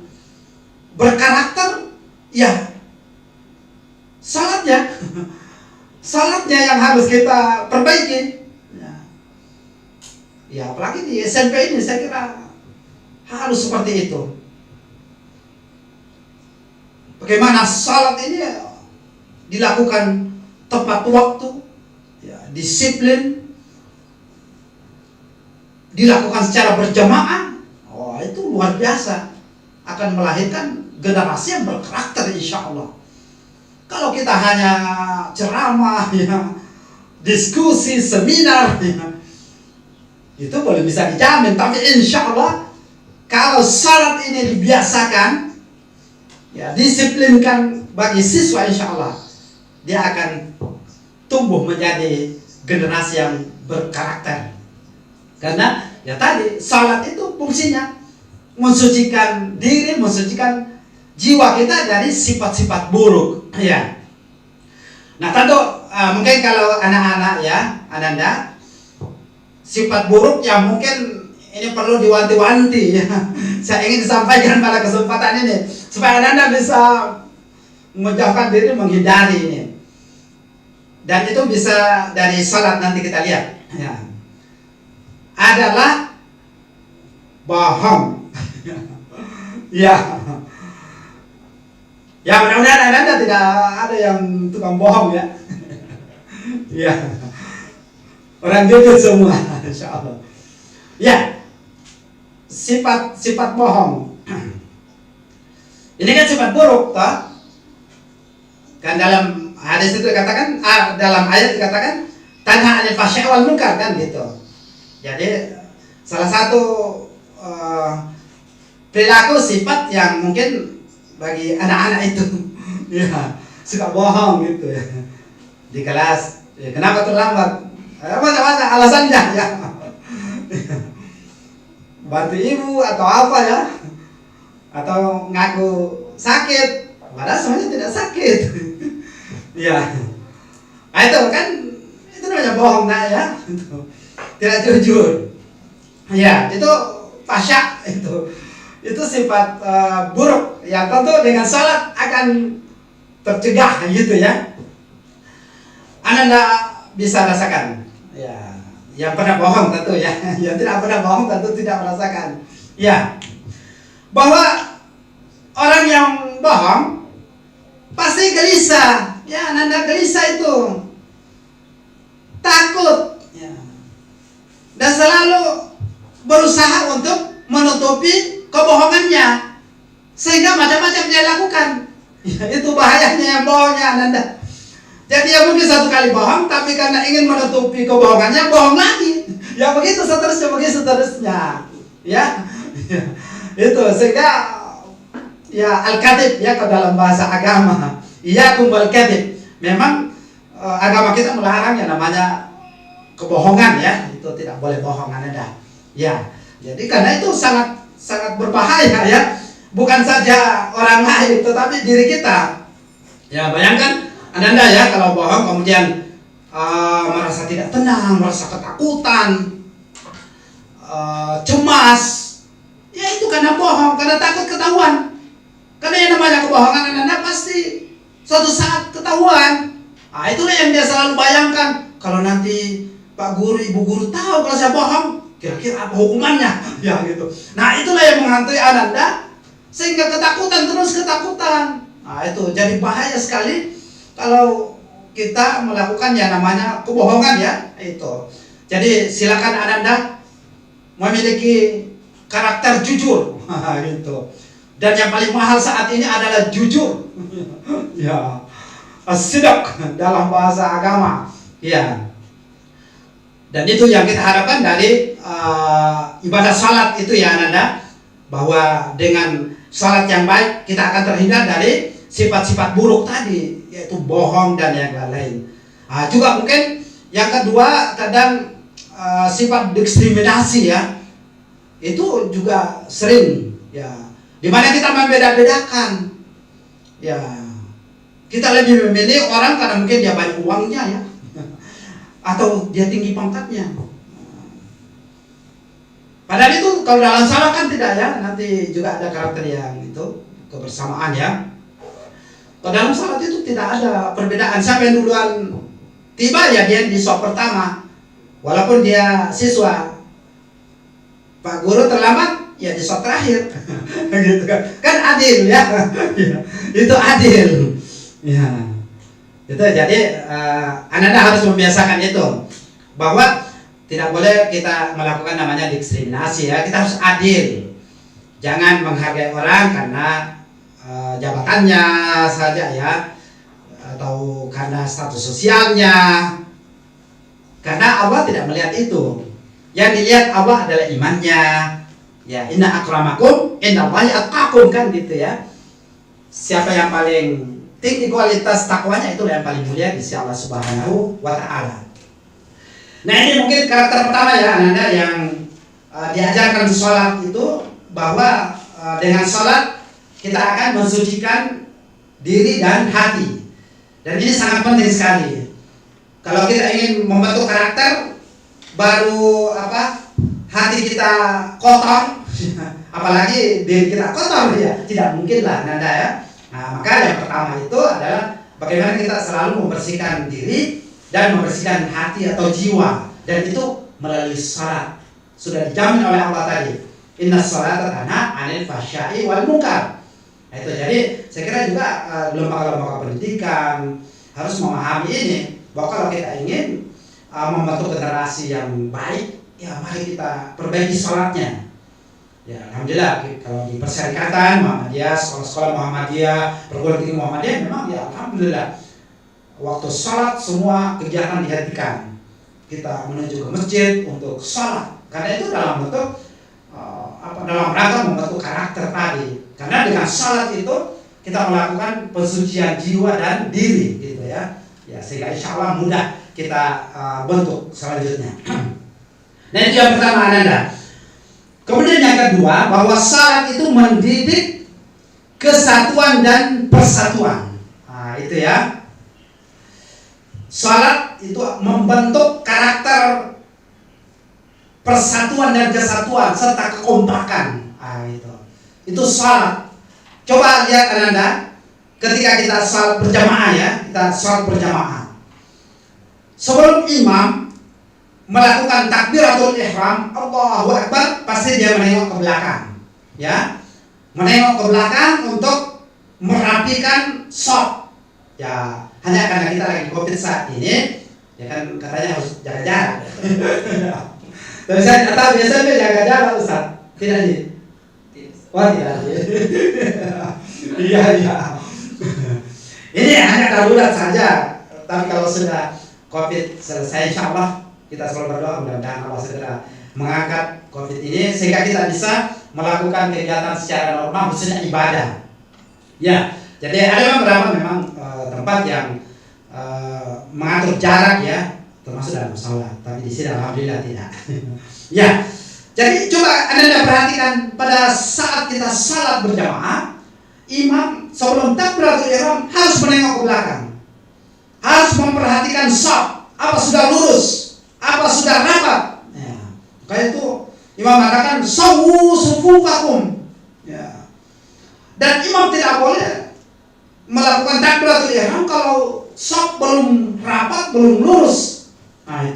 S4: berkarakter, ya salatnya yang harus kita perbaiki. Ya, apalagi di SMP ini saya kira harus seperti itu. Bagaimana salat ini dilakukan tepat waktu, ya, disiplin, dilakukan secara berjamaah. Oh, itu luar biasa, akan melahirkan generasi yang berkarakter insya Allah. Kalau kita hanya ceramah, ya, diskusi, seminar, ya, itu boleh bisa dijamin. Tapi insya Allah kalau salat ini dibiasakan, ya, disiplinkan bagi siswa, insya Allah dia akan tumbuh menjadi generasi yang berkarakter. Karena ya tadi salat itu fungsinya mensucikan diri, mensucikan jiwa kita dari sifat-sifat buruk. Ya. Nah, tentu mungkin kalau anak-anak ya, Ananda, sifat buruk yang mungkin ini perlu diwanti-wanti ya. Saya ingin disampaikan pada kesempatan ini supaya Ananda bisa menjauhkan diri, menghindari ini. dan itu bisa dari salat nanti kita lihat ya, adalah bohong. Ya, ya mudah-mudahan Anda tidak ada yang tukang bohong ya. Ya, orang jujur semua, insya Allah. Ya, sifat bohong. Ini kan sifat buruk, toh? Kan dalam hadis itu dikatakan, dalam ayat dikatakan tanha anil fahsya wal munkar kan gitu. Jadi salah satu perilaku sifat yang mungkin bagi anak-anak itu ya suka bohong gitu ya di kelas. Ya, kenapa terlambat? Macam-macam alasannya ya. Bantu ibu atau apa ya? Atau ngaku sakit, padahal semuanya tidak sakit. Ya, nah, itu kan itu namanya bohong, nah ya, tidak jujur. Ya, itu pasyak itu sifat buruk yang tentu dengan salat akan tercegah gitu ya. Anda tidak bisa rasakan, ya, yang pernah bohong tentu ya, yang tidak pernah bohong tentu tidak merasakan, ya, bahwa orang yang bohong pasti gelisah, ya, Anda gelisah itu, takut, ya, dan selalu berusaha untuk menutupi kebohongannya, sehingga macam-macam dia lakukan. Ya, itu bahayanya yang bohongnya Anda. Jadi ya mungkin satu kali bohong, tapi karena ingin menutupi kebohongannya, bohong lagi. Ya begitu seterusnya. Ya, itu sehingga ya al-kadhib ya kalau dalam bahasa agama, iyyakum wal kadhib. Memang agama kita melarang yang namanya kebohongan ya, itu tidak boleh bohong Anda. Ya, jadi karena itu sangat berbahaya ya. Bukan saja orang lain, tetapi diri kita. Ya, bayangkan Anda ya kalau bohong kemudian merasa tidak tenang, merasa ketakutan, cemas, ya itu karena bohong, karena takut ketahuan. Karena yang namanya kebohongan Anda pasti suatu saat ketahuan. Nah, itulah yang dia selalu bayangkan. Kalau nanti Pak Guru, Ibu Guru tahu kalau saya bohong, kira-kira apa hukumannya? Ya gitu. Nah, itulah yang menghantui Anda sehingga ketakutan terus ketakutan. Nah, itu jadi bahaya sekali kalau kita melakukan yang namanya kebohongan ya, itu. Jadi silakan Anda memiliki karakter jujur, gitu. Dan yang paling mahal saat ini adalah jujur. Ya, as-sidq dalam bahasa agama. Ya. Dan itu yang kita harapkan dari ibadah salat itu ya Anda, bahwa dengan salat yang baik kita akan terhindar dari sifat-sifat buruk tadi, yaitu bohong dan yang lain-lain. Juga mungkin yang kedua kadang sifat diskriminasi ya, itu juga sering ya, dimana kita membeda-bedakan ya, kita lebih memilih orang karena mungkin dia banyak uangnya ya, atau dia tinggi pangkatnya. Padahal itu kalau dalam salat kan tidak ya, nanti juga ada karakter yang itu kebersamaan ya. Kalau dalam salat itu tidak ada perbedaan. Siapa yang duluan tiba ya dia di sop pertama, walaupun dia siswa. Pak Guru terlambat ya di sop terakhir. Gitu kan adil ya. Itu adil. Ya. Itu jadi Anda harus membiasakan itu, bahwa tidak boleh kita melakukan namanya diskriminasi ya. Kita harus adil. Jangan menghargai orang karena jabatannya saja ya, atau karena status sosialnya. Karena Allah tidak melihat itu. Yang dilihat Allah adalah imannya. Ya, inna akramakum indallahi atqakum kan gitu ya. Siapa yang paling tinggi kualitas takwanya, itulah yang paling mulia di sisi Allah Subhanahu wa taala. Nah, ini mungkin karakter pertama ya Anda yang diajarkan di sholat itu, bahwa dengan sholat kita akan mensucikan diri dan hati. Dan ini sangat penting sekali. Kalau kita ingin membentuk karakter, baru hati kita kotor, apalagi diri kita kotor ya, tidak mungkin lah Nanda ya. Nah, maka yang pertama itu adalah bagaimana kita selalu membersihkan diri dan membersihkan hati atau jiwa, dan itu melalui salat. Sudah dijamin oleh Allah tadi. Inna salata tanha 'anil fahsya'i wal munkar. Nah, itu jadi saya kira juga lembaga-lembaga pendidikan harus memahami ini, bahwa kalau kita ingin membentuk generasi yang baik, ya mari kita perbaiki salatnya. Ya, alhamdulillah kalau di Perserikatan Muhammadiyah, sekolah-sekolah Muhammadiyah, perguruan tinggi Muhammadiyah memang ya alhamdulillah waktu salat semua kegiatan dihentikan. Kita menuju ke masjid untuk salat, karena itu dalam bentuk dalam rangka membentuk karakter tadi. Karena dengan salat itu kita melakukan pensucian jiwa dan diri, gitu ya. Ya, sehingga insya Allah mudah kita bentuk selanjutnya. Nah, itu yang pertama, Ananda. Kemudian yang kedua, bahwa salat itu mendidik kesatuan dan persatuan. Nah, itu ya. Salat itu membentuk karakter persatuan dan kesatuan serta kekompakan. Nah, itu salat. Coba lihat Ananda, ketika kita salat berjamaah ya, kita salat berjamaah. Sebelum imam melakukan takbiratul ihram, Allahu Akbar, pasti dia menengok ke belakang, ya, menengok ke belakang untuk merapikan shaf. Ya, hanya karena kita lagi COVID saat ini, ya kan katanya harus jaga jarak. Tapi saya kata biasanya jaga jarak, Ustaz. Tidak sih? Wah, tidak. Iya. Ini hanya darurat saja. Tapi kalau sudah COVID selesai, insya Allah kita selalu berdoa mudah-mudahan Allah segera mengangkat COVID ini sehingga kita bisa melakukan kegiatan secara normal, khususnya ibadah. Ya, jadi ada beberapa memang tempat yang mengatur jarak ya, termasuk dalam sholat. Tapi di sini alhamdulillah tidak. Ya, jadi coba Anda perhatikan pada saat kita salat berjamaah, imam sebelum takbiratul ihram harus menengok ke belakang, harus memperhatikan shaf, apa sudah lurus, apa sudah rapat. Ya, kayak itu imam mengatakan sawu sufufakum. Ya, dan imam tidak boleh melakukan takbiratul ihram kalau shaf belum rapat, belum lurus. Nah,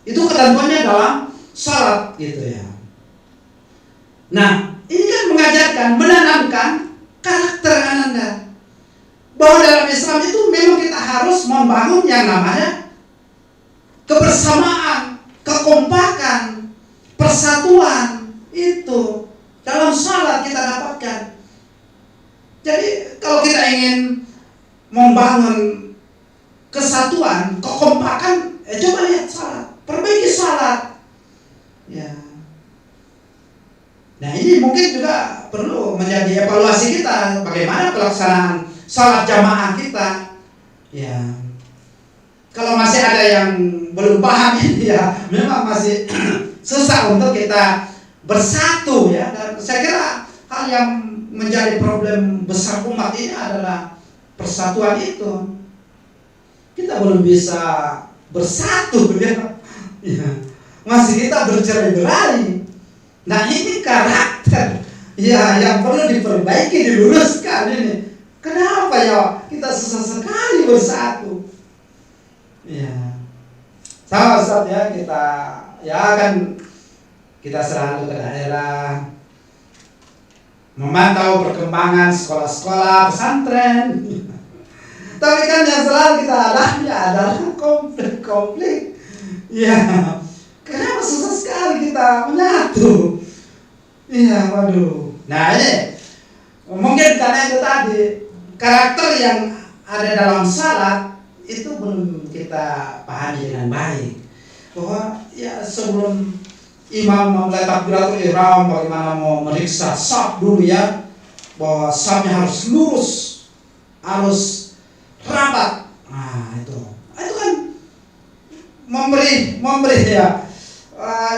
S4: itu ketentuannya dalam salat gitu ya. Nah, ini kan mengajarkan, menanamkan karakter Anda bahwa dalam Islam itu memang kita harus membangun yang namanya kebersamaan, kekompakan, persatuan. Itu dalam salat kita dapatkan. Jadi kalau kita ingin membangun kesatuan, kekompakan, coba lihat salat, perbaiki salat. Ya. Nah, ini mungkin juga perlu menjadi evaluasi kita, bagaimana pelaksanaan salat jamaah kita. Ya. Kalau masih ada yang belum paham ini ya, memang masih susah untuk kita bersatu ya. Dan saya kira hal yang menjadi problem besar umat ini adalah persatuan itu. Kita belum bisa bersatu ya. Ya. Masih kita bercerai-berai. Nah, ini karakter ya yang perlu diperbaiki, diluruskan ini. Kenapa ya kita susah sekali bersatu? Ya, sama Ustaz ya, kita ya kan kita selalu ke daerah memantau perkembangan sekolah-sekolah pesantren. Tapi kan yang selalu kita alami adalah konflik-konflik. Ya, kenapa susah sekali kita menyatu? Iya, waduh. Nah, ini mungkin karena itu tadi karakter yang ada dalam salat itu belum kita pahami dengan baik. Bahwa ya sebelum imam memulai takbiratul ihram, bagaimana mau meriksa shaf dulu ya, bahwa shafnya harus lurus, harus rapat. Nah, itu kan memberi ya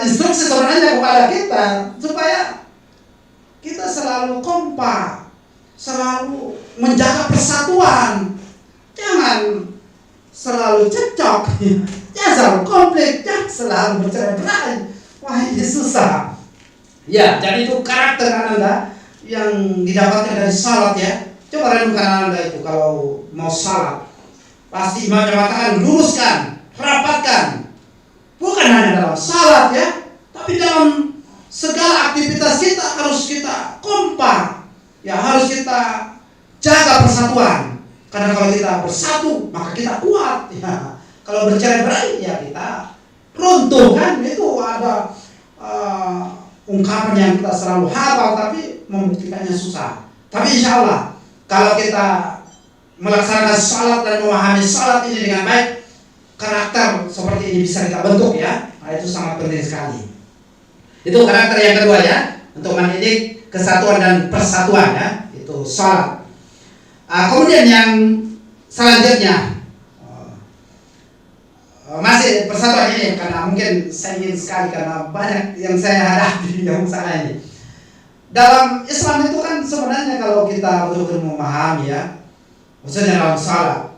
S4: instruksi sebenarnya kepada kita supaya kita selalu kompak, selalu menjaga persatuan, jangan selalu cekcok, jangan selalu konflik, jangan selalu bercerai-berai. Wah, ini susah. Ya, jadi itu karakter Anda yang didapatkan dari salat ya. Coba renungkan Anda itu kalau mau salat. Pasti imamnya mengatakan luruskan, rapatkan. Bukan hanya dalam salat ya, tapi dalam segala aktivitas kita harus kita kompak. Ya, harus kita jaga persatuan. Karena kalau kita bersatu, maka kita kuat. Ya. Kalau bercerai-berai, ya kita runtuh kan. Itu ada ungkapan yang kita selalu hafal, tapi membuktikannya susah. Tapi insya Allah, kalau kita melaksanakan salat dan memahami salat ini dengan baik, karakter seperti ini bisa kita bentuk ya. Nah, itu sangat penting sekali. Itu karakter yang kedua ya, untuk mendidik kesatuan dan persatuan ya, itu salat. Kemudian yang selanjutnya masih persatuan ini, karena mungkin saya ingin sekali karena banyak yang saya hadapi yang masalah ini. Dalam Islam itu kan sebenarnya kalau kita betul-betul memahami ya, maksudnya dalam salat,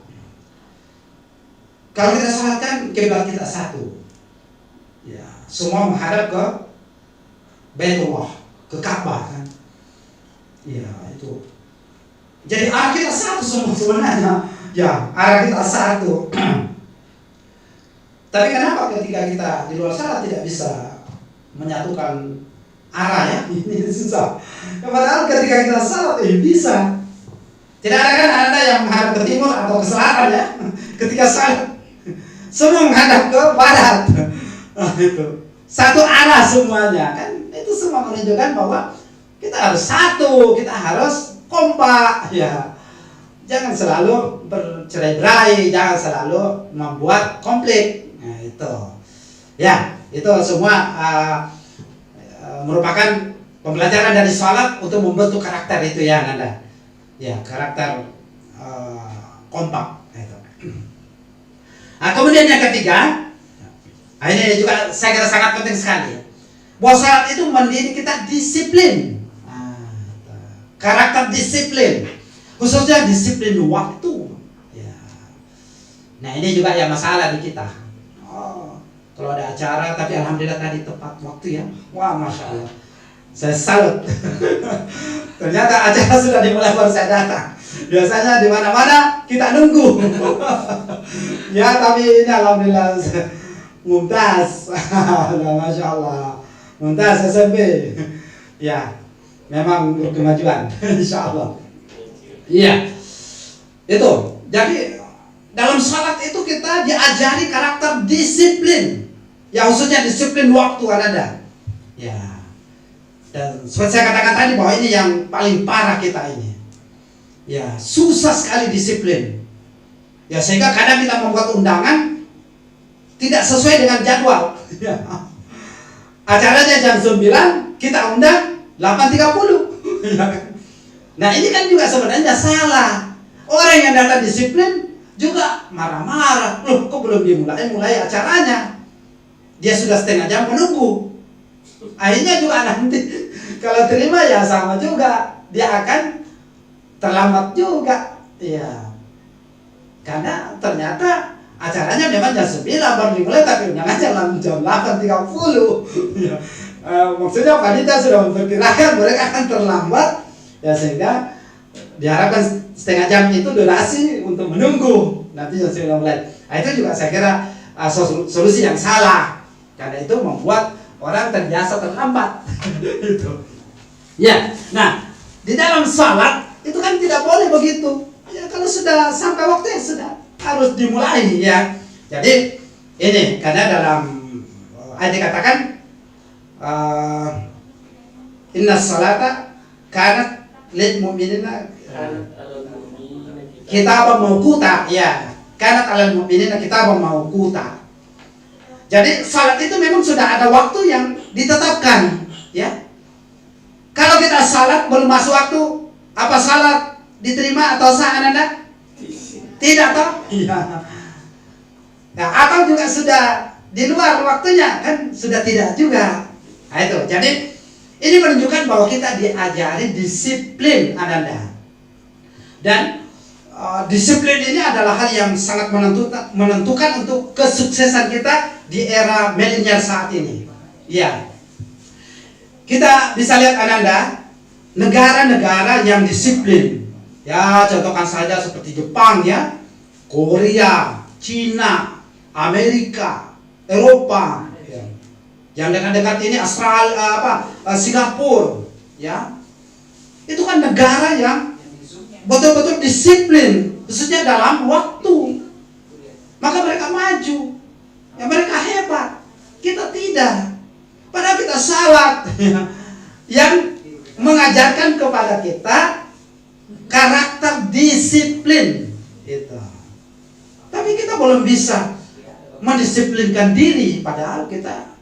S4: kalau kita salat kan kiblat kita satu, ya semua menghadap ke Baitullah, ke Ka'bah kan, ya itu. Jadi arah kita satu semua sebenarnya, ya arah kita satu. Tapi kenapa ketika kita di luar salat tidak bisa menyatukan arah ya? Ini susah. Padahal ketika kita salat bisa. Tidak ada kan Anda yang menghadap ke timur atau ke selatan ya? Ketika salat semua menghadap ke barat. Itu satu arah semuanya kan? Itu semua menunjukkan bahwa kita harus satu, kita harus kompak ya. Jangan selalu bercerai-berai, jangan selalu membuat konflik. Nah, itu. Ya, itu semua merupakan pembelajaran dari salat untuk membentuk karakter itu ya Anda. Ya, karakter kompak itu. Nah, kemudian yang ketiga, ini juga saya kira sangat penting sekali. Bahwa salat itu mendidik kita disiplin. Karakter disiplin, khususnya disiplin waktu. Ya. Nah ini juga yang masalah di kita. Kalau ada acara, tapi alhamdulillah tadi tepat waktu ya. Wah, masya Allah, saya salut. Ternyata acara sudah dimulai baru saya datang. Biasanya di mana-mana kita nunggu. Ya tapi ini alhamdulillah mumtaz. Masya Allah, mumtaz SMP. Ya. Memang berkemajuan, insya Allah. Iya, itu. Jadi dalam salat itu kita diajari karakter disiplin, ya khususnya disiplin waktu kan ada. Ya. Dan seperti saya katakan tadi bahwa ini yang paling parah kita ini. Ya, susah sekali disiplin. Ya sehingga kadang kita membuat undangan tidak sesuai dengan jadwal. Ya. Acaranya jam 9, kita undang 8.30. Nah ini kan juga sebenarnya salah. Orang yang datang disiplin juga marah-marah. Loh kok belum dimulai acaranya? Dia sudah setengah jam menunggu. Akhirnya juga nanti kalau terima ya sama juga, dia akan terlambat juga. Ya, karena ternyata acaranya memang jam 9 baru dimulai, tapi undangannya jam 8.30. Ya. Maksudnya panitia sudah memperkirakan mereka akan terlambat ya, sehingga diharapkan setengah jam itu durasi untuk menunggu nanti sudah mulai. Nah, itu juga saya kira solusi yang salah, karena itu membuat orang terbiasa terlambat. Itu ya. Nah di dalam salat itu kan tidak boleh begitu ya, kalau sudah sampai waktu yang sudah harus dimulai ya. Jadi ini karena dalam ayat dikatakan inna salata kanat lil mu'minina kitaban mawquta ya, kanat alal mu'minina kitaban mawquta. Jadi salat itu memang sudah ada waktu yang ditetapkan ya. Kalau kita salat belum masuk waktu, apa salat diterima atau sah Anda? Tidak toh? Iya. Nah, atau juga sudah di luar waktunya kan sudah tidak juga. Nah itu, jadi ini menunjukkan bahwa kita diajari disiplin Anda. Dan disiplin ini adalah hal yang sangat menentukan untuk kesuksesan kita di era milenial saat ini. Ya, kita bisa lihat Anda, negara-negara yang disiplin. Ya, contohkan saja seperti Jepang ya, Korea, Cina, Amerika, Eropa, ya. Yang dekat-dekat ini Australia, Singapura, ya. Itu kan negara yang betul-betul disiplin, khususnya dalam waktu. Maka mereka maju, ya mereka hebat. Kita tidak. Padahal kita salat, yang mengajarkan kepada kita karakter disiplin. Itu. Tapi kita belum bisa mendisiplinkan diri, padahal kita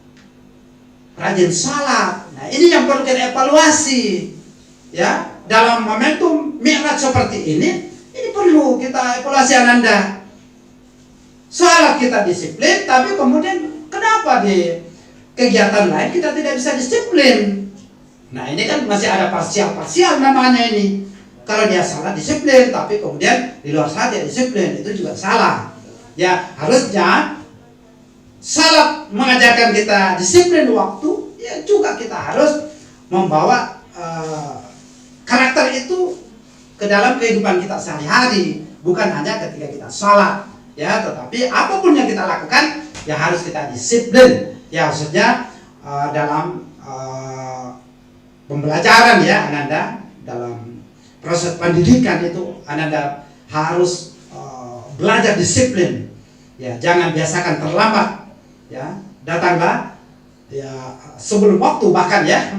S4: rajin salat. Nah, ini yang perlu kita evaluasi. Ya, dalam momentum Mi'raj seperti ini perlu kita evaluasi Ananda. Salat kita disiplin, tapi kemudian kenapa di kegiatan lain kita tidak bisa disiplin? Nah, ini kan masih ada parsial namanya ini. Kalau dia salah disiplin, tapi kemudian di luar salat dia disiplin, itu juga salah. Ya, harusnya salat mengajarkan kita disiplin waktu, ya juga kita harus membawa karakter itu ke dalam kehidupan kita sehari-hari, bukan hanya ketika kita salat, ya, tetapi apapun yang kita lakukan, ya harus kita disiplin. Ya, maksudnya dalam pembelajaran, ya, Ananda, dalam proses pendidikan itu Ananda harus belajar disiplin. Ya, jangan biasakan terlambat. Ya, datanglah ya sebelum waktu bahkan, ya,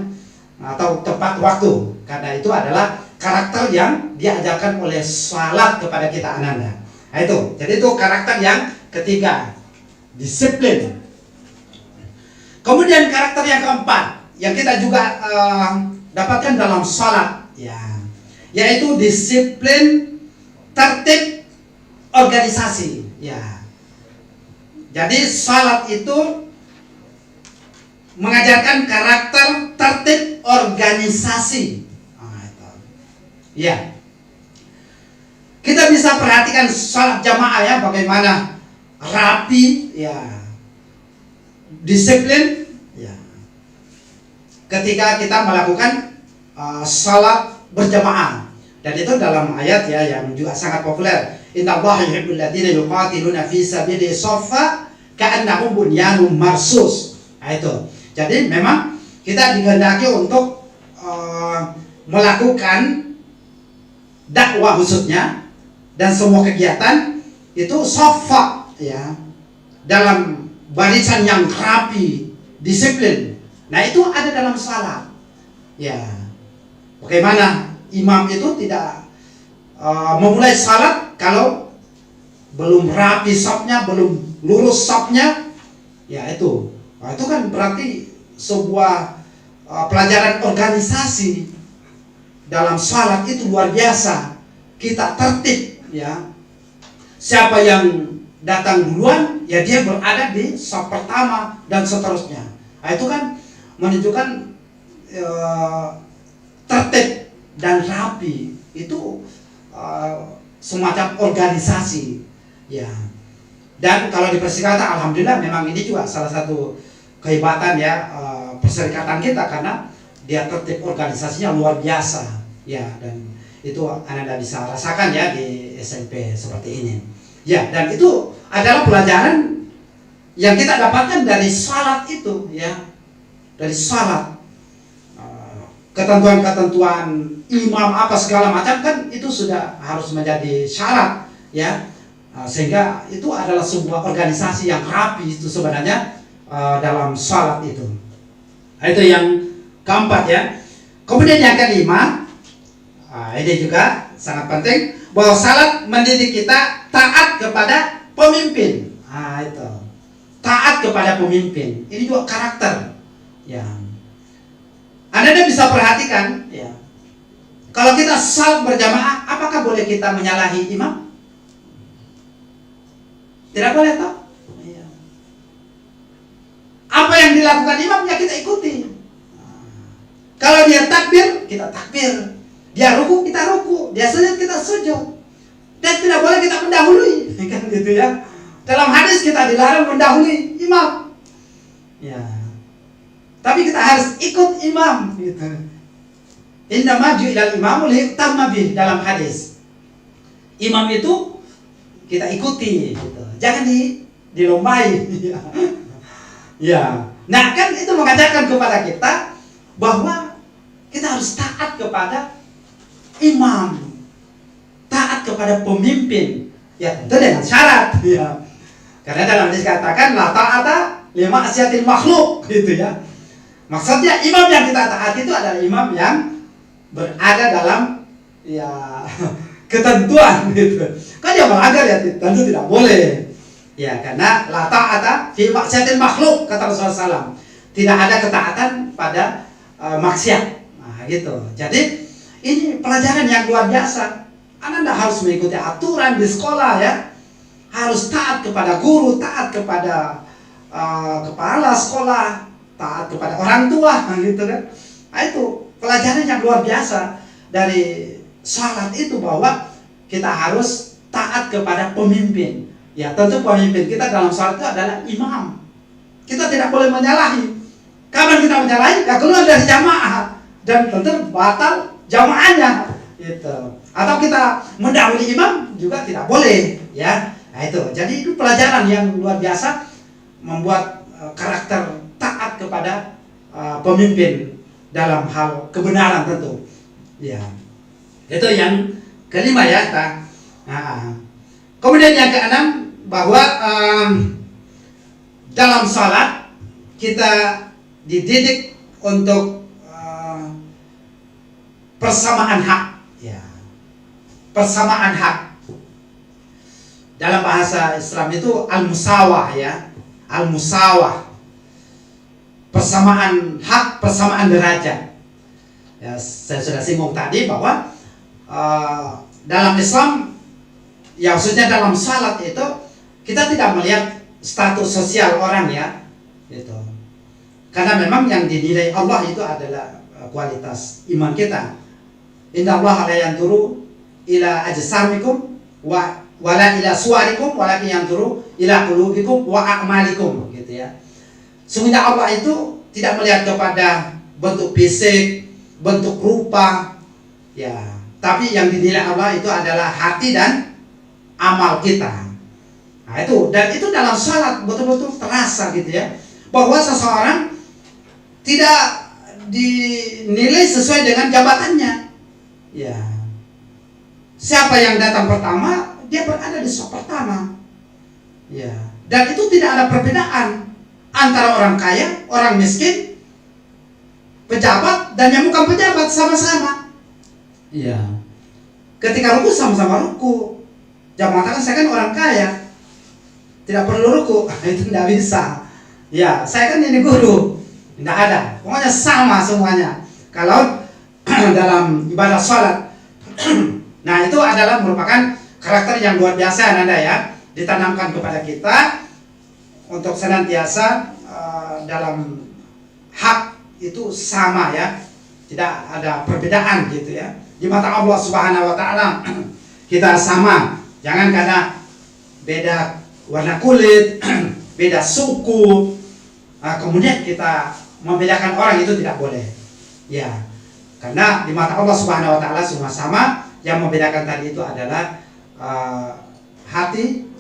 S4: atau tepat waktu. Karena itu adalah karakter yang diajarkan oleh salat kepada kita, Ananda. Nah, itu. Jadi itu karakter yang ketiga, disiplin. Kemudian karakter yang keempat yang kita juga dapatkan dalam salat, ya, yaitu disiplin tertib organisasi, ya. Jadi salat itu mengajarkan karakter tertib organisasi. Ya, kita bisa perhatikan salat jamaah, ya, bagaimana rapi, ya, disiplin, ya, ketika kita melakukan salat berjamaah. Dan itu dalam ayat, ya, yang juga sangat populer. Innallaha yuhibbul ladzina yuqatiluna fi sabilihi shaffa ka'annahum bunyanun marsus. Nah, itu. Jadi memang kita dikehendaki untuk melakukan dakwah khususnya dan semua kegiatan itu shaffa, ya, dalam barisan yang rapi, disiplin. Nah, itu ada dalam salat. Ya. Bagaimana imam itu tidak memulai salat kalau belum rapi safnya, belum lurus safnya, ya itu. Nah, itu kan berarti sebuah pelajaran organisasi dalam salat itu luar biasa. Kita tertib, ya. Siapa yang datang duluan, ya dia berada di saf pertama dan seterusnya. Nah, itu kan menunjukkan tertib dan rapi. Itu semacam organisasi, ya. Dan kalau di Perserikatan, alhamdulillah memang ini juga salah satu kehebatan, ya, perserikatan kita, karena dia tertib organisasinya luar biasa, ya. Dan itu Anda bisa rasakan, ya, di SMP seperti ini, ya. Dan itu adalah pelajaran yang kita dapatkan dari salat itu, ya, dari salat. Ketentuan-ketentuan imam apa segala macam kan itu sudah harus menjadi syarat, ya. Sehingga itu adalah sebuah organisasi yang rapi itu sebenarnya dalam salat itu. Nah, itu yang keempat, ya. Kemudian yang kelima, ini juga sangat penting, bahwa salat mendidik kita taat kepada pemimpin. Nah, itu. Taat kepada pemimpin. Ini juga karakter, ya. Anda bisa perhatikan, ya. Kalau kita salat berjamaah, apakah boleh kita menyalahi imam? Tidak boleh, toh? Ya. Apa yang dilakukan imam, ya kita ikuti. Kalau dia takbir, kita takbir. Dia ruku, kita ruku. Dia sujud, kita sujud. Dan tidak boleh kita mendahului, kan gitu, ya. Dalam hadis kita dilarang mendahului imam, ya. Tapi kita harus ikut imam, gitu. Innama ju'ilal imamu liyutamma bih, dalam hadis. Imam itu kita ikuti gitu. Jangan dilombai. Ya. Nah, kan itu mengajarkan kepada kita bahwa kita harus taat kepada imam, taat kepada pemimpin. Ya, tentu dengan syarat ya. Karena dalam hadis katakan la ta'ata li ma'siyatil makhluk gitu ya. Maksudnya imam yang kita taati itu adalah imam yang berada dalam ya ketentuan gitu. Kan dia melanggar ya tentu tidak boleh. Ya, karena la ta'ata fi ma'siyatil makhluk kata Rasulullah SAW. Tidak ada ketaatan pada maksiat. Nah, gitu. Jadi ini pelajaran yang luar biasa. Anda tidak harus mengikuti aturan di sekolah ya. Harus taat kepada guru, taat kepada kepala sekolah, taat kepada orang tua, gitu kan. Nah, itu pelajaran yang luar biasa dari salat itu, bahwa kita harus taat kepada pemimpin. Ya, tentu pemimpin kita dalam salat itu adalah imam. Kita tidak boleh menyalahi. Kapan kita menyalahi? Ya keluar dari jamaah dan tentu batal jamaahnya. Gitu. Atau kita mendahului imam juga tidak boleh, ya. Nah, itu. Jadi itu pelajaran yang luar biasa, membuat karakter taat kepada pemimpin dalam hal kebenaran tentu. Ya. Itu yang kelima ya. Nah. Kemudian yang keenam, bahwa dalam salat kita dididik untuk persamaan hak, ya. Persamaan hak. Dalam bahasa Islam itu al-musawah ya, al-musawah. Persamaan hak, persamaan derajat. Ya, saya sudah singgung tadi bahwa dalam Islam, ya khususnya dalam salat itu kita tidak melihat status sosial orang ya, gitu. Karena memang yang dinilai Allah itu adalah kualitas iman kita. Inna Allah la yanzuru ila ajsamikum wala ila suwarikum walakin yanzuru ila qulubikum wa a'malikum, gitu ya. Sungguhnya Allah itu tidak melihat kepada bentuk fisik, bentuk rupa, ya. Tapi yang dinilai Allah itu adalah hati dan amal kita. Nah, itu, dan itu dalam salat betul-betul terasa gitu ya, bahwa seseorang tidak dinilai sesuai dengan jabatannya. Ya. Siapa yang datang pertama, dia berada di saf pertama. Ya. Dan itu tidak ada perbedaan antara orang kaya, orang miskin, pejabat dan yang bukan pejabat, sama-sama. Ya. Ketika ruku sama-sama ruku. Jangan mengatakan saya kan orang kaya, tidak perlu ruku. Itu tidak bisa. Ya, saya kan ini guru. Tidak ada. Pokoknya sama semuanya. Kalau dalam ibadah salat. Nah, itu adalah merupakan karakter yang luar biasa Anda ya, ditanamkan kepada kita untuk senantiasa dalam hak itu sama ya. Tidak ada perbedaan gitu ya. Di mata Allah Subhanahu wa taala kita sama. Jangan karena beda warna kulit, beda suku, kemudian kita membedakan orang, itu tidak boleh. Ya, karena di mata Allah Subhanahu wa taala semua sama. Yang membedakan tadi itu adalah hati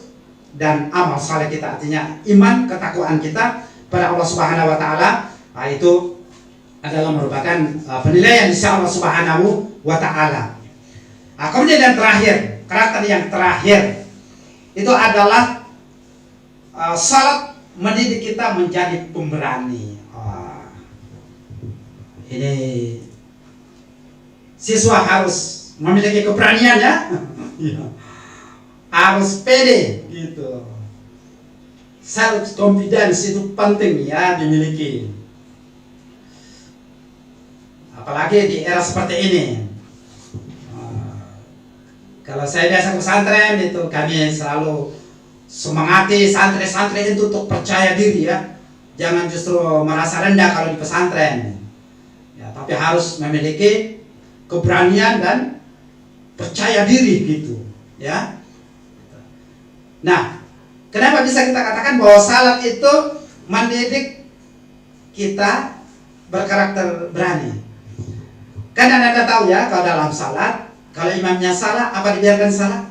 S4: dan amal saleh kita, artinya iman, ketakwaan kita pada Allah Subhanahu wa taala. Nah, itu adalah merupakan penilaian di sisi Allah Subhanahu wa taala. Nah, kemudian yang terakhir, karakter yang terakhir itu adalah salat mendidik kita menjadi pemberani. Ini siswa harus memiliki keberanian ya. Harus pede gitu. Self confidence itu penting ya dimiliki. Apalagi di era seperti ini. Kalau saya biasa pesantren itu kami selalu semangati santri-santri itu untuk percaya diri ya. Jangan justru merasa rendah kalau di pesantren. Ya, tapi harus memiliki keberanian dan percaya diri gitu, ya. Nah, kenapa bisa kita katakan bahwa salat itu mendidik kita berkarakter berani? Karena Anda tahu ya, kalau dalam salat, kalau imamnya salah, apa dibiarkan salah?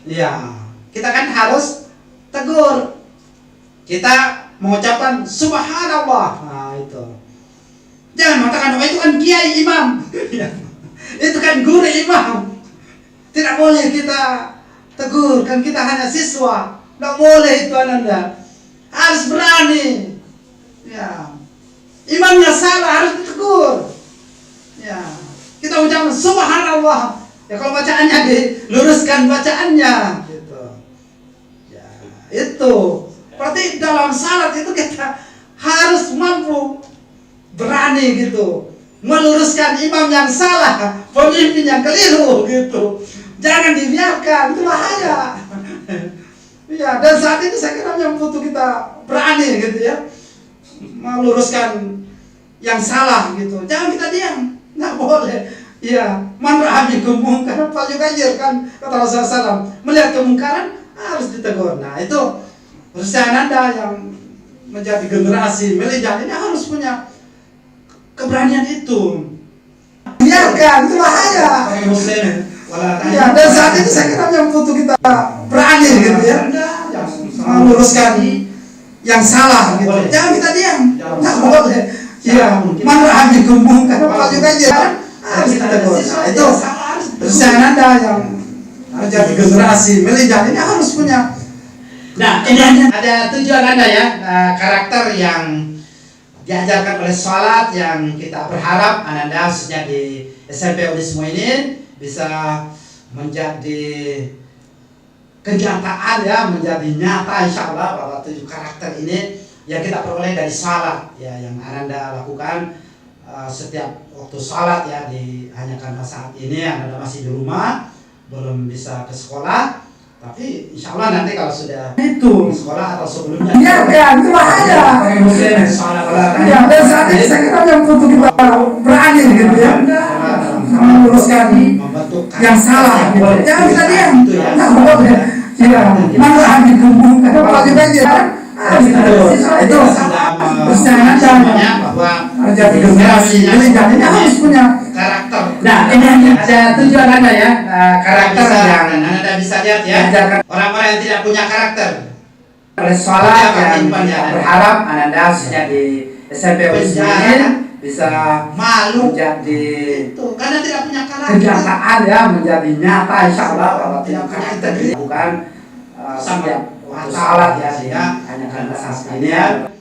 S4: Ya, kita kan harus tegur. Kita mengucapkan subhanallah. Nah, itu. Jangan mengatakan, oh itu kan kiai imam. Itu kan guru imam. Tidak boleh kita tegur, kan kita hanya siswa. Tidak boleh itu Ananda. Harus berani. Ya. Imamnya salah harus ditegur. Ya. Kita ucapkan subhanallah. Ya kalau bacaannya diluruskan bacaannya gitu. Ya, itu. Berarti dalam salat itu kita harus mampu berani gitu meluruskan imam yang salah, pemimpin yang keliru gitu. Jangan dibiarkan, itu bahaya. Ya, dan saat itu saya kira yang butuh kita berani gitu ya, meluruskan yang salah gitu. Jangan kita diam, nggak boleh. Ya, man ra'a minkum munkaran falyughayyir, kan kata Rasulullah SAW. Melihat kemungkaran harus ditegur. Nah, itu harusnya Anda yang menjadi generasi milenial ini harus punya keberanian itu. Biarkan, itu bahaya. Ya, dan saat itu saya kira yang butuh kita berani gitu ya, meluruskan yang salah gitu. Jangan kita diam, nggak boleh. Ya, man ra'a minkum munkaran falyughayyir, harus ditegur. Nah, itu harusnya Anda yang menjadi generasi milenial ini harus punya. Nah, ini ada tujuan Anda ya, karakter yang diajarkan oleh sholat yang kita berharap Anda khususnya di SMP Unismo ini bisa menjadi kenyataan ya, menjadi nyata insya Allah bahwa 7 karakter ini yang kita peroleh dari sholat ya, yang Anda lakukan setiap waktu sholat ya, hanya karena saat ini Anda masih di rumah belum bisa ke sekolah. Tapi insya Allah nanti kalau sudah itu sekolah atau sebelumnya, biarkan, itu bahaya. Ya, dan saat ini saya kira yang butuh kita berani gitu ya, meluruskan yang salah gitu. Jangan kita diam, nggak boleh. Ya, man ra'a minkum munkaran falyughayyir, harus ditegur. Itu persyaratan bahwa menjadi generasi milenial ini harus punya karakter. Nah, ini ada tujuan Anda ya, karakter yang Anda bisa lihat ya. Orang-orang yang tidak punya karakter oleh sholat yang berharap Anda khususnya di SMP Unismo ini bisa malu menjadi itu karena tidak punya karakter. Kenyataan ya, menjadi nyata insya Allah bahwa tidak karakter bukan setiap waktu sholat ya, sehingga hanya karena saat ini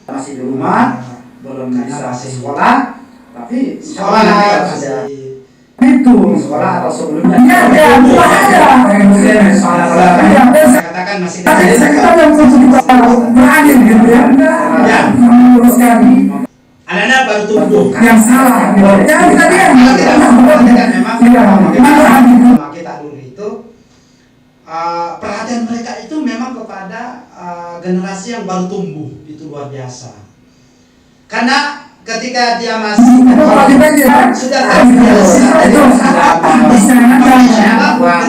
S4: masih di rumah belum bisa sekolah, tapi sekolah nanti kalau sudah itu sekolah atau sebelumnya ya katakan masih kecil. Saya kira yang butuh kita berani gitu ya, meluruskan anak-anak baru tumbuh yang salah. Jangan kita diam. Memang kita dulu itu perhatian mereka itu memang kepada generasi yang baru tumbuh itu luar biasa. Karena ketika dia masih sudah terbiasa itu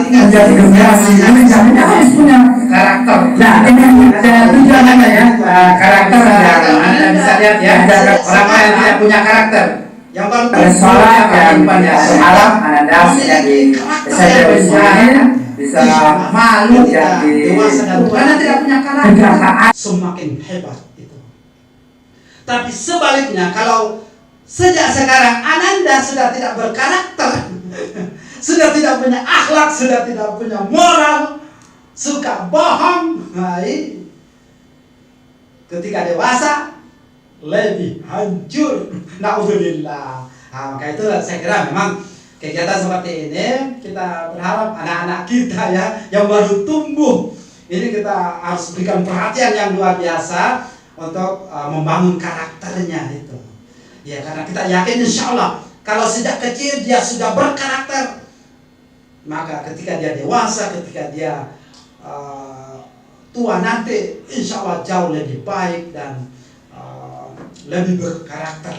S4: ketika jadi generasi ini harus punya karakter. Nah, ini ada tujuan Anda ya, karakter yang Anda bisa lihat ya, orang-orang yang tidak punya karakter yang baru sholat yang berharap Anda menjadi SMP Unismo bisa malu jadi karena tidak punya karakter, semakin hebat. Tapi sebaliknya, kalau sejak sekarang Ananda sudah tidak berkarakter, sudah tidak punya akhlak, sudah tidak punya moral, suka bohong, ketika dewasa lebih hancur. Na'udzubillah. Nah, maka itu saya kira memang kegiatan seperti ini kita berharap anak-anak kita ya yang baru tumbuh ini kita harus berikan perhatian yang luar biasa untuk membangun karakternya itu. Ya, karena kita yakin insya Allah kalau sejak kecil dia sudah berkarakter, maka ketika dia dewasa, ketika dia tua nanti, insya Allah jauh lebih baik dan lebih berkarakter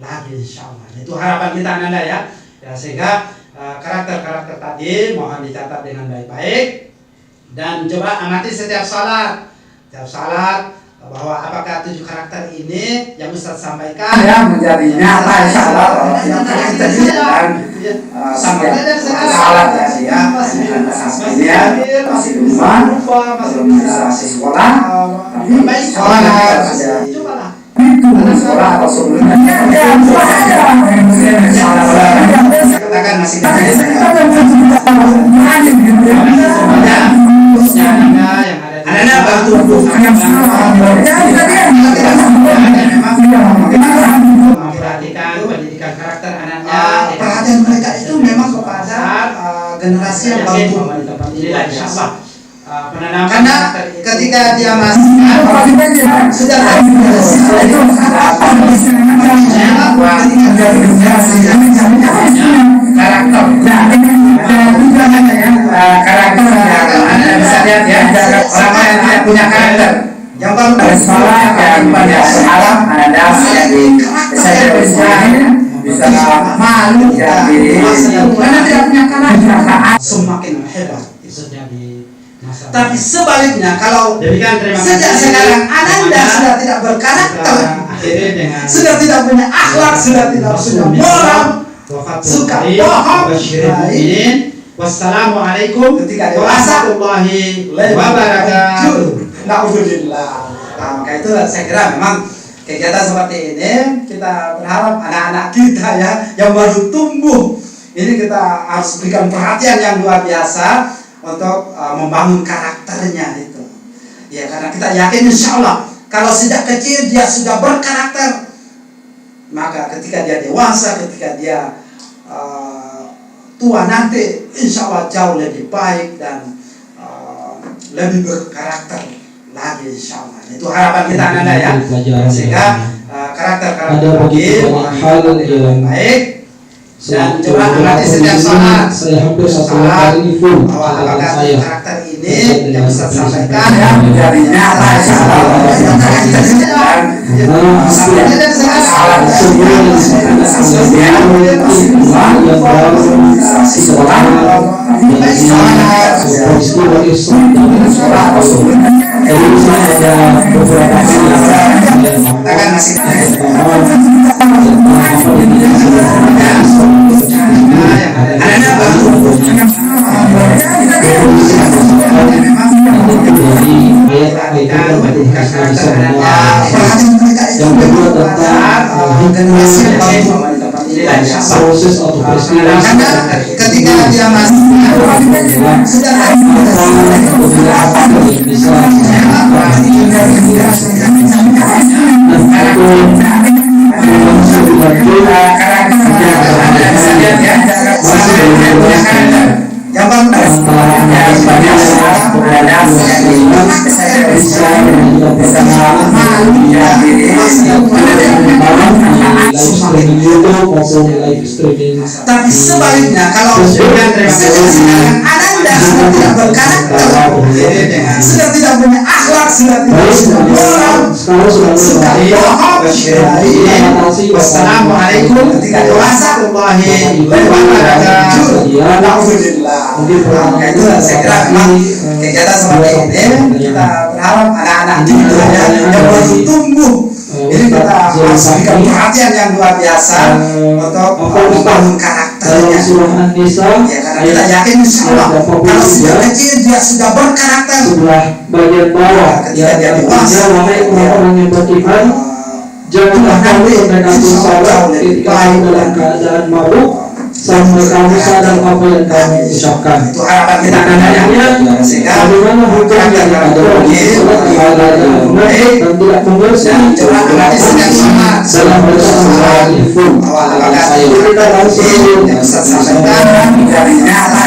S4: lagi insya Allah. Itu harapan kita Anda ya. Ya, sehingga karakter-karakter tadi mohon dicatat dengan baik-baik dan coba amati setiap salat. Setiap salat bahwa apakah 7 karakter ini yang Ustaz sampaikan
S5: ya menjadi nyata insya Allah yang kita dan sampai salat ya sih ya masih rumah masih sekolah
S4: baik
S5: sekolah sekolah atau sebelumnya katakan masih
S4: ada bantu memperhatikan pendidikan karakter anaknya.
S5: Perhatian mereka itu memang kepada generasi yang baru.
S4: Inilah insyaallah penanaman
S5: Karena
S4: karakter itu.
S5: ketika dia masih sudah karakter Anda bisa lihat ya orang yang tidak punya karakter yang baru dari sekolah yang pada alam Anda bisa malu karena tidak punya karakter
S4: Semakin hebat itu jadi masalah.
S5: tapi sebaliknya kalau
S4: Demikian, terima
S5: sejak
S4: kasih.
S5: sekarang Anda sudah tidak berkarakter
S4: Akhirnya dengan
S5: sudah tidak punya akhlak sudah tidak punya moral suka bohong
S4: wassalamualaikum
S5: ketika dewasa
S4: warahmatullahi wabarakatuh.
S5: Alhamdulillah. Nah, maka itu saya kira memang kegiatan seperti ini kita berharap anak-anak kita ya yang baru tumbuh ini kita harus berikan perhatian yang luar biasa untuk membangun karakternya itu. Ya karena kita yakin insya Allah kalau sejak kecil dia sudah berkarakter maka ketika dia dewasa ketika dia tua nanti insya Allah jauh lebih baik dan lebih berkarakter lagi insya Allah. Itu harapan kita Anda ya. Sehingga karakter-karakter
S3: begitu banyak hal yang
S5: baik dan coba nanti setiap saat
S3: saya hampir 1 kali ini full
S5: bahwa apakah
S3: saya
S5: karakter ini yang bisa sampaikan ya menjadi nyata insya Allah.
S3: yang kedua tentang proses atau peristiwa
S5: ketika dia masih sudah tapi sebaliknya kalau sekarang Anda sudah tidak berkarakter sudah tidak punya akhlak sudah tidak punya moral suka bohong wassalamualaikum ketika dewasa warahmatullahi wabarakatuh. Alhamdulillah. Itu saya kira memang kegiatan seperti ini kita berharap anak-anak kita yang baru tumbuh ini kita harus berikan perhatian yang luar biasa untuk membangun karakternya. Ya karena kita yakin insya Allah kalau sejak kecil dia sudah berkarakter
S3: sebelah bagian bawah
S5: ketika dia dewasa
S3: wahai orang-orang yang beriman janganlah kamu mendekati salat ketika kamu dalam keadaan mabuk sampai kamu sadar apa yang kamu ucapkan.
S5: Itu harapan kita
S3: Maknanya bagaimana hukum yang ada bagi salat ibadahnya baik dan tidak membersih dalam bersama full. Kita langsung
S5: dari nyata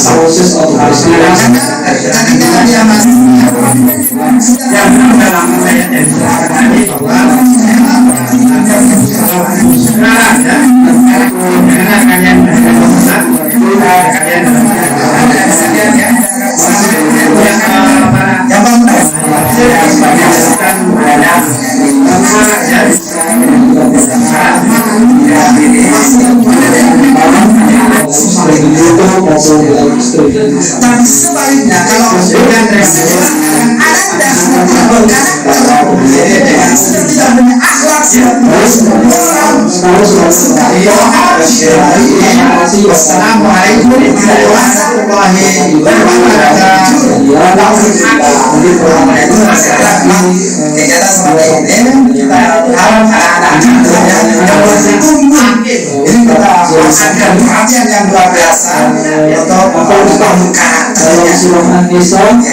S3: proses atau peristiwa
S4: yang dalam ayat yang disebutkan tadi bahwa sekarang ya karena kalian kalian
S5: Dan sebaliknya kalau dengan Anda sudah tidak punya akhlak Assalamualaikum warahmatullahi wabarakatuh. Kegiatan seperti ini kita harap anak-anak ini kita akan perhatian yang luar biasa untuk membangun karakternya.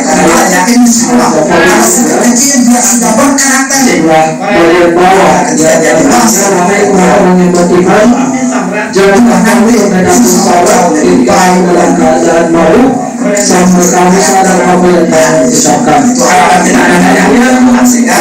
S5: Karena yakin semua kecil dia sudah berkarakter. Jadi
S3: jangan kami mereka bersabar baik dalam keadaan malu sampai kami sadar apa yang kami ucapkan.
S5: itu harapan kita ada sehingga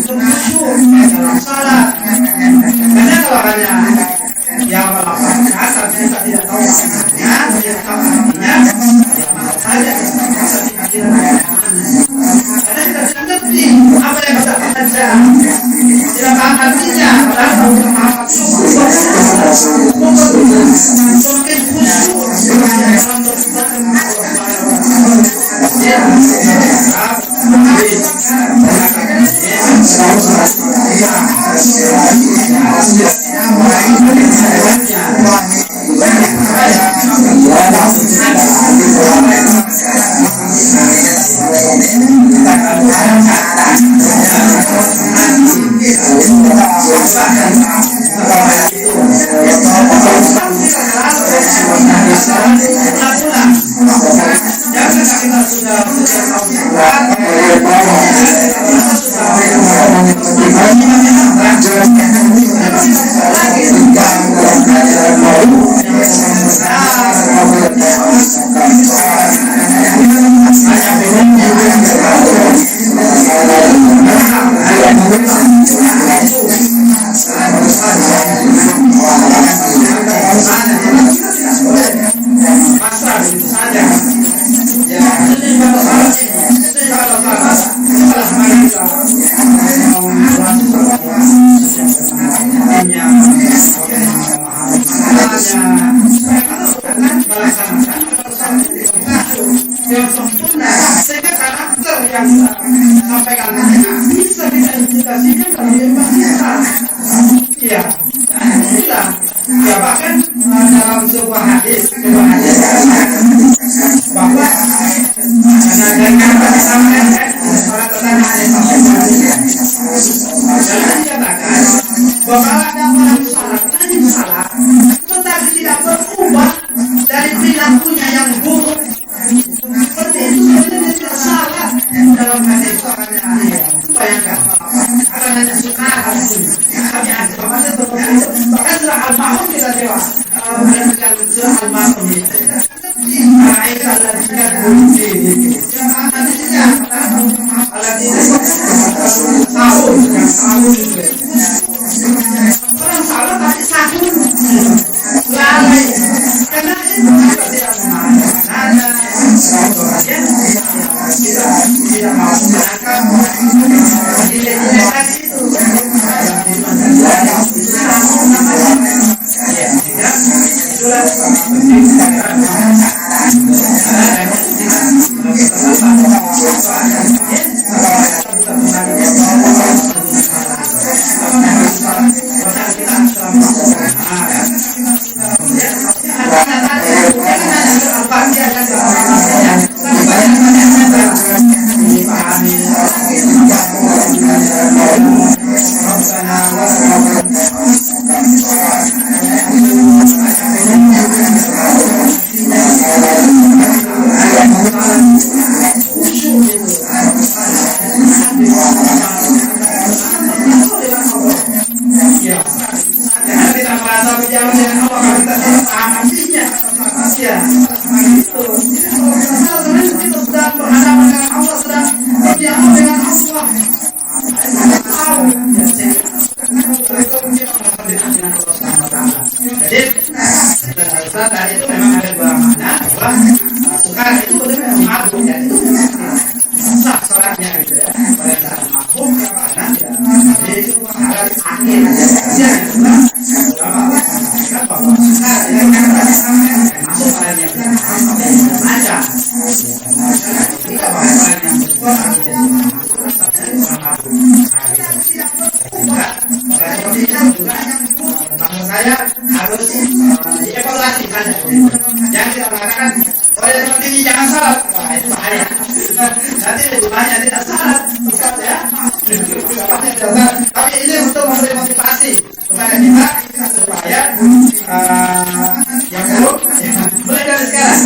S3: Bagaimana hukum yang ada
S5: kita implikasikan dalam kehidupan kita. Iya, inilah. Ya bahkan dalam sebuah hadis bahwa dengan persamaan orang tetangga dan dikatakan bahwa ada orang salah, tetapi tidak berubah dari perilakunya yang buruk. Seperti itu sebenarnya tidak salah dalam hadis soalnya. Bayangkan, kalau hanya suka kami ada bahkan surah Al-Ma'un kita jawab mendengarkan surah Al-Ma'un ini. Aisyah dan Syiah bunyi. Hadisnya sahur juga. Orang salah tapi sahur lalai karena itu tidak tidak mau menangkap nilai-nilai tadi itu. Jadi itu memang ada dua makna bahwa sukar itu benar mabuk ya itu sah sholatnya gitu ya pada saat mabuk karena jadi itu ada akhir ya bahwa sukar yang masuk pada yang macam tidak bahwa yang bersuara saya harus dievaluasi saja. Yang tidak mengatakan oleh seperti ini jangan salat, wah itu bahaya. Nanti lebih banyak tidak salat, bukan ya. Tapi ini untuk memberi motivasi kepada kita supaya yang buruk mulai dari sekarang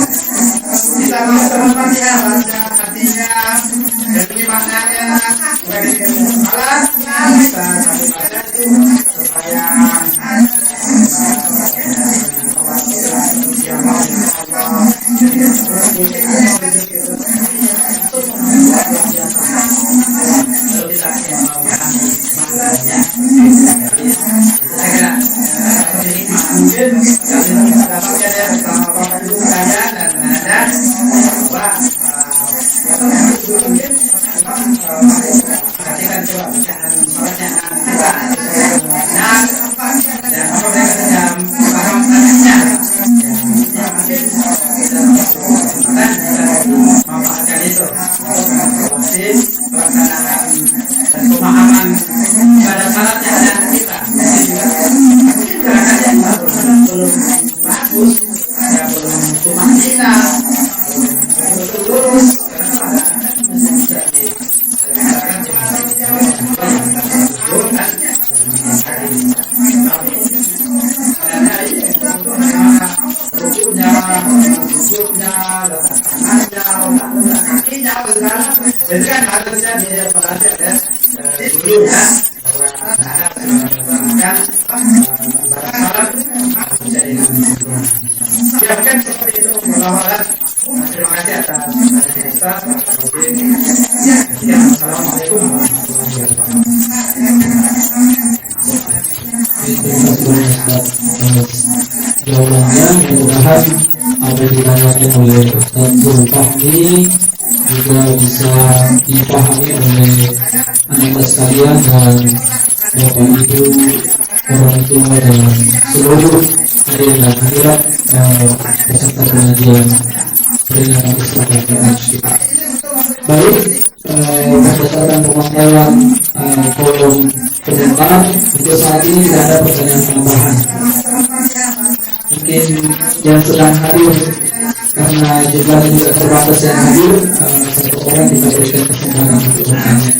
S5: kita mau teman-teman ya baca artinya dan ini maknanya supaya kita salat kita sambil baca itu supaya pemahaman pada salatnya dan kita mungkin gerakannya belum bagus ya belum tumaksina belum lurus karena bisa jadi kan harusnya dievaluasi ya dulu ya ya kan seperti itu melawakan. Terima kasih atas perhatiannya. Assalamualaikum warahmatullahi wabarakatuh.
S3: Jawabannya mudah-mudahan apa yang ditanyakan oleh Ustaz Zulfahmi juga bisa dipahami oleh anak sekalian dan Bapak Ibu, orang tua dan seluruh hadirin dan hadirat peserta pengajian peringatan Islam dan kita. Baik, berdasarkan pemakaian kolom komentar. Untuk saat ini tidak ada pertanyaan tambahan. Mungkin yang sedang hadir, karena jumlahnya juga terbatas yang hadir, satu orang kita berikan kesempatan untuk bertanya.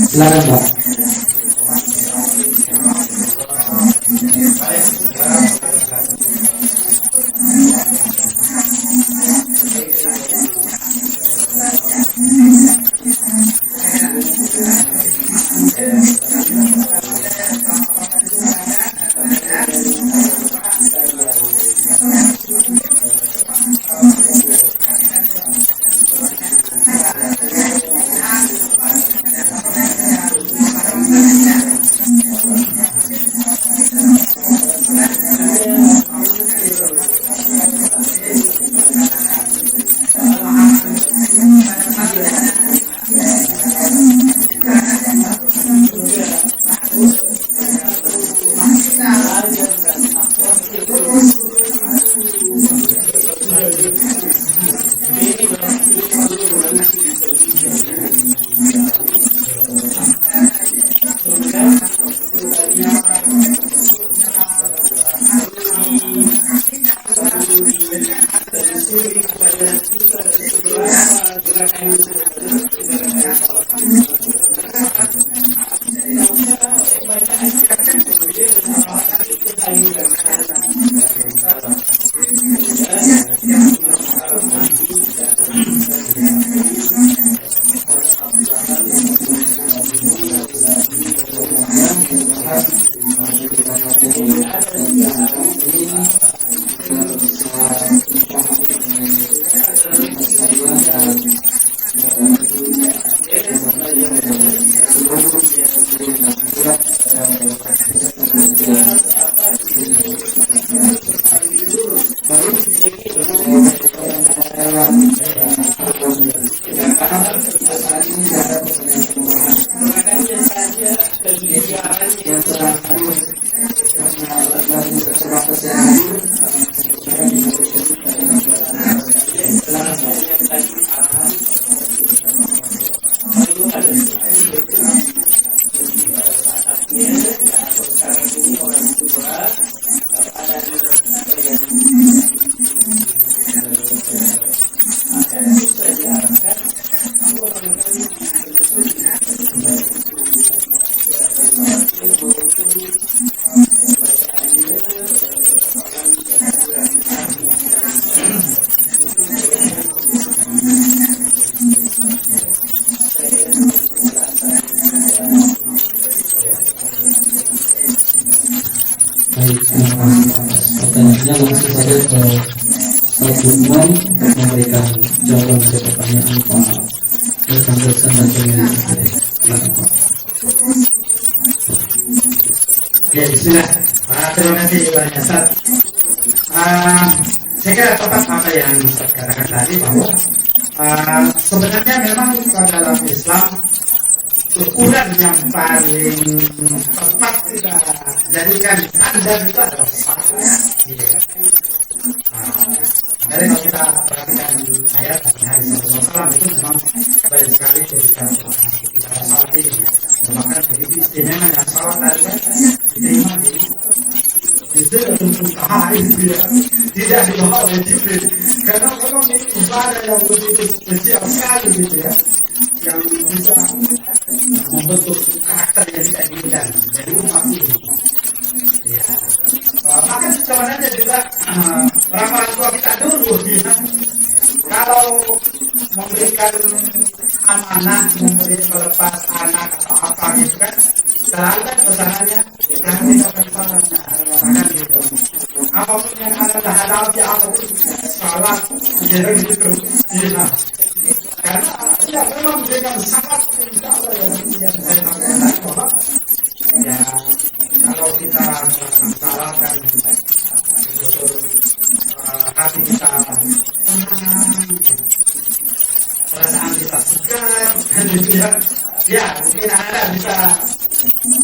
S3: Silakan Pak. Pertanyaannya langsung saja ke Pak Gumon untuk memberikan jawaban dari pertanyaan Pak Dotan dan Pemilihan. Silakan Pak.
S4: Ya, bismillah. Terima kasih banyak Ustaz. Saya kira tepat apa yang Ustaz katakan tadi, bahwa sebenarnya memang dalam Islam ukuran yang paling tepat kita jadikan standar itu adalah salat. Dari kalau kita perhatikan ayat dan hadis Rasulullah SAW itu memang banyak sekali cerita tentang salat ini. Bahkan begitu istimewa yang salat tadi diterima di Tuhan itu ya, tidak dibawa oleh Jibril. Karena memang ini ibadah yang begitu spesial sekali gitu ya, yang bisa membentuk karakter yang tidak diinginkan dari umat ini. Ya, maka sebenarnya juga orang tua kita dulu ya, kalau memberikan amanah, melepas anak atau apa gitu kan, selalu kan pesanannya jangan tinggalkan salatnya, kan gitu. Apapun yang anda hadapi, apapun salat, gitu. Ya. Karena ya memang dengan sangat insya Allah yang saya sampaikan bahwa ya kalau kita melakukan salat kan betul hati kita tenang, perasaan kita segar, dan gitu ya. Ya mungkin Anda bisa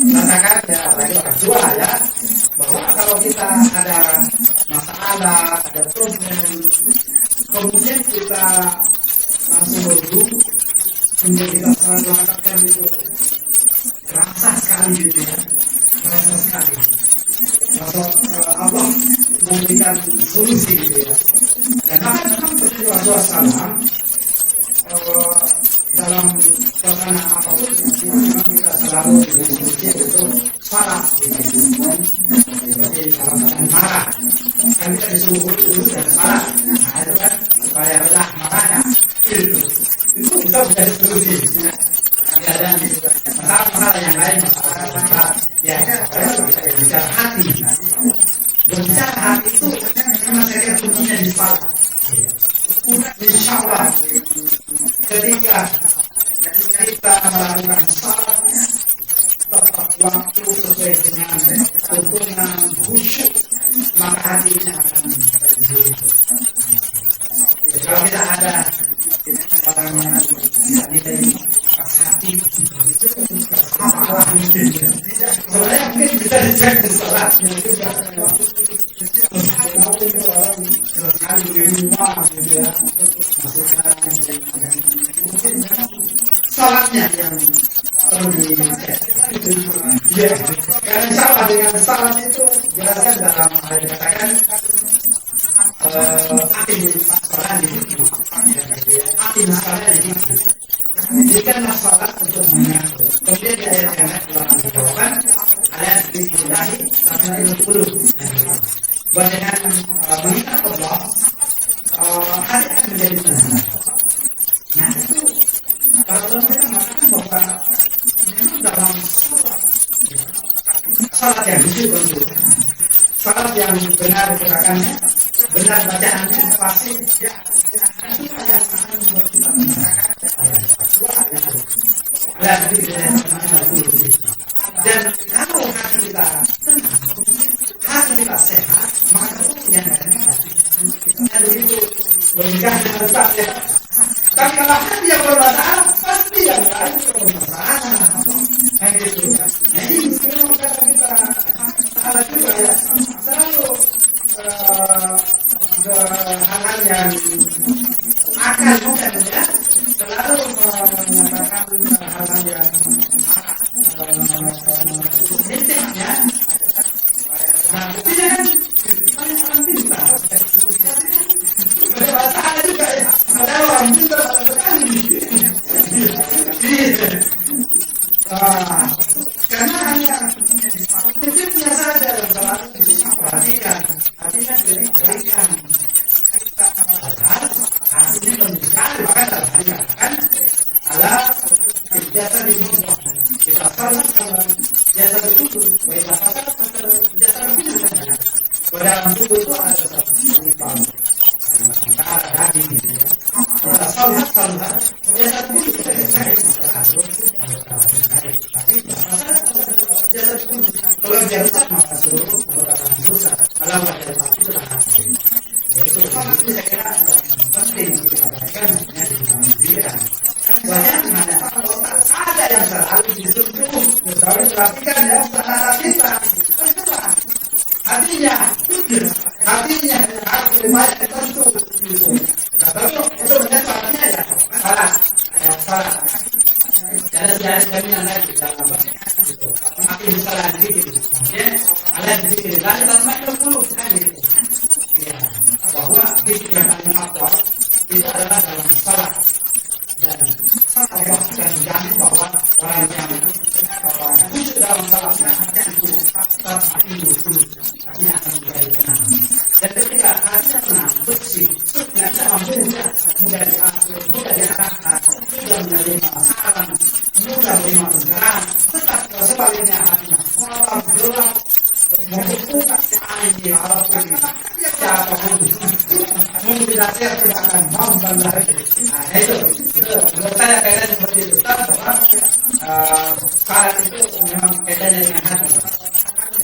S4: rasakan ya, lagi orang tua ya, bahwa kalau kita ada masalah, ada problem, kemudian kita langsung berdoa, kemudian kita salatkan itu keras
S5: terasa sekali gitu ya, terasa sekali. Masuk Allah memberikan solusi gitu ya. Dan bahkan seperti Rasulullah SAW dalam suasana apapun memang kita selalu diskusi untuk salat gitu. Jadi dalam keadaan marah kan kita disuruh dulu dan salat. Nah itu kan supaya redah marahnya itu bisa menjadi solusi. Ada masalah yang lain, masalah ya bicara hati. Berbicara hati itu memang saya kira kuncinya di salat. Insya Allah ketika kita melakukan salat tepat waktu sesuai dengan tuntunan khusyuk, maka hatinya akan berjudi. Kalau kita ada orang yang tidak nilai hati, sebenarnya mungkin bisa dicek di salatnya juga. Sekali di rumah gitu ya, mungkin salatnya yang perlu dicek. Ya, karena sama dengan salat itu jelaskan dalam ayat dikatakan akhir salat di akhir salat di jadikanlah salat untuk mengaku. Kemudian di ayat yang lain telah dijawabkan ayat Bismillahi sampai 10. Bahwa dengan mengingat Allah, hati akan menjadi tenang. Nah itu kalau kita mengatakan bahwa memang dalam salat yang khusyuk tentu, salat yang benar gerakannya, benar bacaannya pasti ya itu yang akan membuat kita tenang. Dan kalau hati kita tenang, hati kita sehat, maka itu yang ada hati. Dan begitu logikanya besar ya. Tapi kalau hati yang bermasalah, pasti yang lain bermasalah. Nah gitu. Jadi sekarang kata kita salah juga ya. Selalu hal-hal yang akan bukan ya. Selalu mengatakan hal-hal yang ya. Nah, buktinya kan orang pintar. Masalah juga ya. Ada orang pintar sekali. Karena hanya prinsipnya saja yang selalu diperhatikan. Artinya diberikan. Artinya menjadi bahkan dalam hal ini kan Allah biasa dibuat. Kita salah kalau biasa betul. Baik salah kalau biasa betul. Dalam tubuh itu ada satu penyimpan. Ada daging. Ada salat biasa betul. Tapi biasa betul. Kalau dia rusak maka seluruh anggota tubuh rusak. Malah pada waktu itu hati. Itu saya kira penting kita perhatikan di dalam diri. Banyak ada yang selalu disuruh, selalu perhatikan ya, salah kita. Hatinya harus banyak tentu. Kalau itu benar salahnya ya salah. Jangan jaminan lagi dalam itu. Tapi salah dikit. Kemudian ada dikit lagi tambah 20 kan gitu. Ya, bahwa dikit yang paling aktual itu adalah dalam salah. Dan Allah akan menjamin bahwa orang yang khusyuk dalam salatnya itu hatinya akan menjadi tenang. Dan ketika hatinya tenang, bersih, tidak mudah diatur, mudah diarahkan, mudah menerima saran, mudah menerima pencerahan. Tetap sebaliknya hatinya malah gelap, membuka angin apapun, siapapun, mungkin tidak akan mampu lagi. Nah itu menurut saya kaitannya seperti itu. Bahwa salat itu memang kaitannya dengan hati.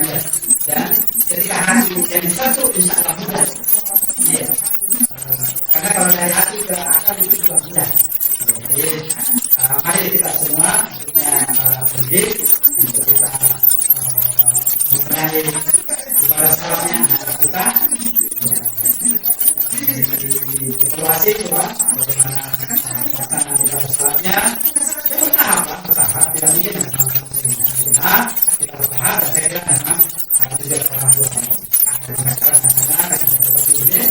S5: Ya. Dan ketika hati yang satu insya Allah mudah. Ya. Karena kalau dari hati ke akal itu juga mudah. Jadi mari kita semua pendidik untuk kita memperhatikan ibadah salatnya kita. Evaluasi juga bagaimana pelaksanaan ibadah salatnya bertahap, tidak mungkin
S4: kita bertahap dan saya kira memang tujuan orang tua mengajarkan anak-anak yang seperti ini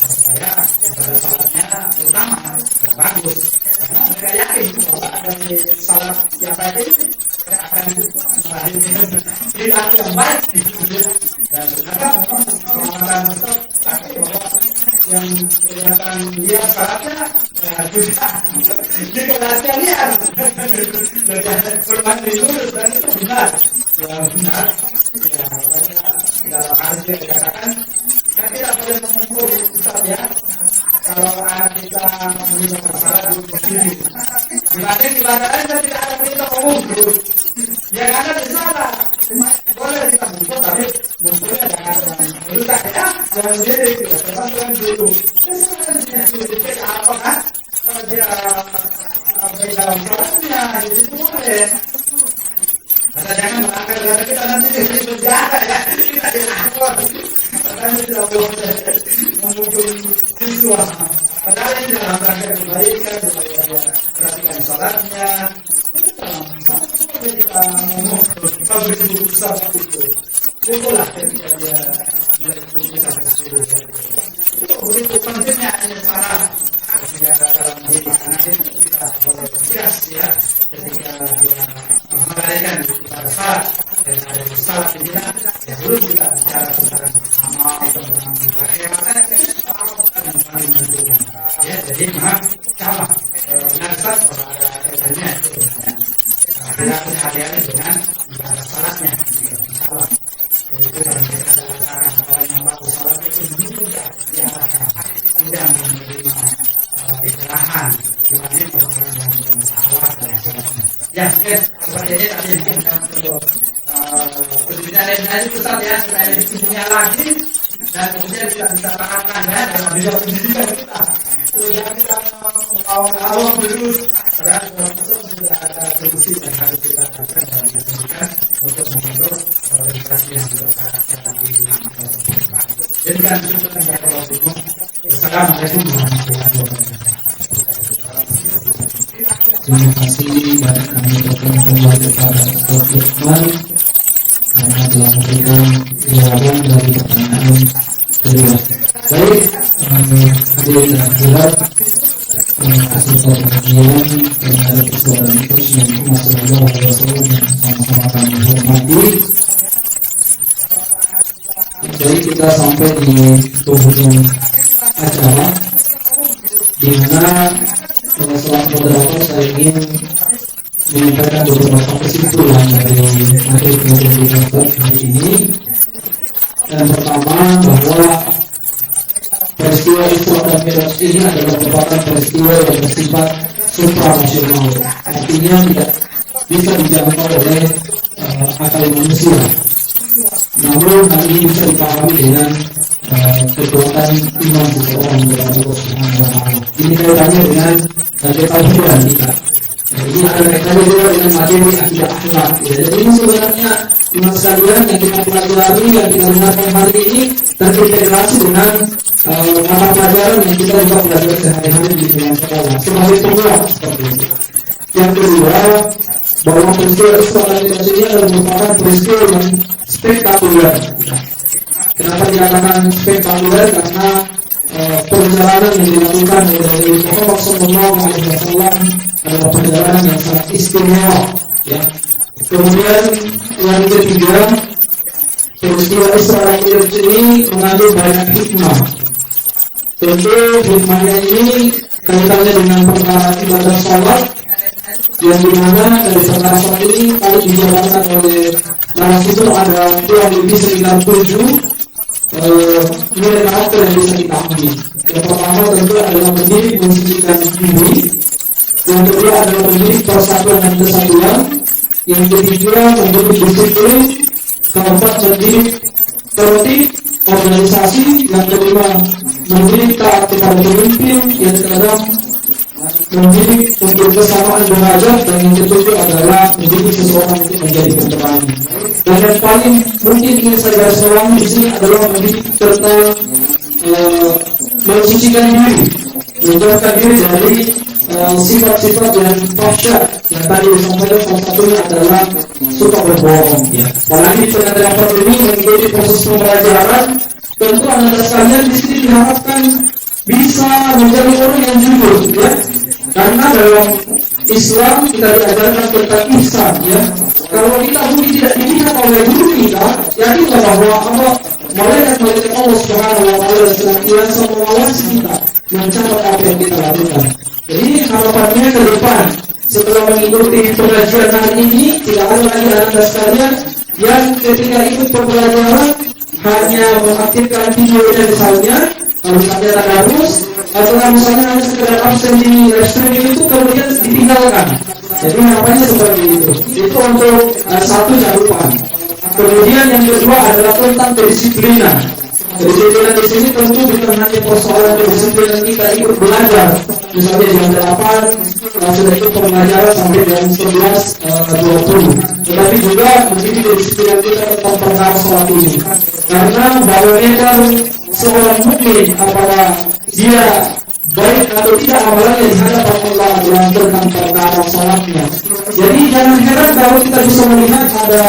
S4: supaya ibadah salatnya terutama yang bagus karena mereka yakin bahwa dari salat yang baik ini mereka akan melahirkan perilaku yang baik dan ternyata memang pengamatan itu tapi bahwa yang kelihatan dia salatnya juga di kelasnya liar dan berbanding lurus dan itu benar benar ya makanya dalam hadis yang dikatakan kita tidak boleh mengukur Ustaz ya kalau anak kita meninggalkan salat duduk berdiri dibanding ibadah kita tidak ada perintah mengukur yang ada di sana boleh kita mengukur tapi mengukurnya jangan berutak ya jangan diri kita teman-teman dulu dicek apa kan kalau dia baik dalam salatnya itu boleh asal jangan melanggar kata kita nanti jadi penjara ya kita dilapor katanya tidak boleh memukul siswa padahal ini dalam rangka kebaikan supaya dia perhatikan sholatnya kita memukul kita berguru seperti itu itulah ketika dia mulai bisa bersuluh itu begitu pentingnya cara sehingga dalam diri anak ini kita boleh bias ya ketika dia mengadakan pada salat dan ada di salat ini ya dulu kita bicara tentang amal tentang kekhidmatan yang paling menentukan ya jadi memang sama benar saat bahwa ada kaitannya itu dengan hati-hati dengan ibadah salatnya salat itu dalam kita katakan orang yang bagus salat itu mudah diarahkan mudah menerima kekerahan dibanding orang-orang yang bermasalah dan sebagainya. Ya, mungkin seperti ini tadi mungkin untuk berbicara lain Ustaz ya supaya lebih punya lagi dan kemudian kita bisa terapkan ya dalam bidang pendidikan kita. Sudah kita mengawal terus karena sudah ada solusi yang harus kita lakukan dalam pendidikan untuk membentuk organisasi yang berkarakter di jadi kan cukup Assalamualaikum warahmatullahi wabarakatuh.
S3: Terima kasih banyak kami ucapkan kembali kepada Ustaz Lukman karena telah memberikan jawaban dari pertanyaan kedua. Baik, hadirin dan hadirat, atas perhatian terhadap persoalan terus yang Rasulullah SAW yang sama-sama kami hormati. Jadi kita sampai di penghujung acara di mana setelah moderator saya ingin menyampaikan beberapa kesimpulan dari materi pendidikan hari ini. Yang pertama bahwa peristiwa Isra dan Mi'raj ini adalah merupakan peristiwa yang bersifat supranasional, artinya tidak bisa dijangkau oleh akal manusia. Namun hal ini bisa dipahami dengan kekuatan iman seseorang kepada Allah Subhanahu wa Ta'ala. Ini kaitannya dengan ketahuan kita. Ini ada kaitannya juga dengan materi akidah akhlak. Jadi ini sebenarnya iman sekalian yang kita pelajari, yang kita dengarkan hari ini terintegrasi dengan mata pelajaran yang kita juga pelajari sehari-hari di dalam sekolah. Sebagai penguat seperti itu. Yang kedua, bahwa peristiwa Isra dan Mi'raj ini adalah merupakan peristiwa yang spektakuler. Kenapa dikatakan spektakuler? Karena perjalanan yang dilakukan oleh Muhammad SAW adalah perjalanan yang sangat istimewa. Ya. Kemudian yang ketiga, peristiwa Isra dan Mi'raj ini mengandung banyak hikmah. Tentu hikmahnya ini kaitannya dengan perkara ibadah sholat, yang dimana dari perkara sholat ini kalau dijalankan oleh narasumber ada kurang lebih sekitar 7 nilai karakter yang bisa kita ambil. Yang pertama tentu adalah mendidik mensucikan diri, yang kedua adalah mendidik persatuan dan kesatuan, yang ketiga mendidik disiplin, keempat mendidik tertib organisasi, yang kelima mendidik taat kepada pemimpin, yang keenam mendidik untuk kesamaan derajat, dan yang ketujuh adalah mendidik seseorang untuk menjadi pemberani. Dan yang paling mungkin ingin saya garis bawahi di sini adalah mendidik tentang mensucikan diri, menjauhkan diri dari sifat-sifat yang fahsyat, Yang tadi disampaikan salah satunya adalah suka berbohong. Ya. Apalagi di tengah-tengah pandemi mengikuti proses pembelajaran, tentu anak sekalian di sini diharapkan bisa menjadi orang yang jujur, ya. Karena dalam Islam kita diajarkan tentang ihsan, ya. Kalau kita mungkin tidak dilihat oleh guru kita, yakinlah bahwa malaikat Allah Subhanahu wa taala senantiasa mengawasi kita, mencatat apa yang kita lakukan. Jadi harapannya ke depan setelah mengikuti pengajian hari ini tidak ada lagi anak sekalian yang ketika ikut pembelajaran hanya mengaktifkan videonya misalnya, kalau misalnya tadarus atau misalnya hanya sekedar absen di streaming itu kemudian ditinggalkan. Jadi harapannya seperti itu. Itu untuk satu cakupan. Kemudian yang kedua adalah tentang kedisiplinan. Kedisiplinan di sini tentu bukan hanya persoalan kedisiplinan kita ikut belajar. Misalnya jam 8 sudah ikut pembelajaran sampai jam 11.20. Tetapi juga menjadi kedisiplinan kita tentang perkara sholat ini. Karena barometer seorang mukmin apakah dia baik atau tidak amalannya di hadapan Allah dalam tentang perkara sholatnya. Jadi jangan heran kalau kita bisa melihat ada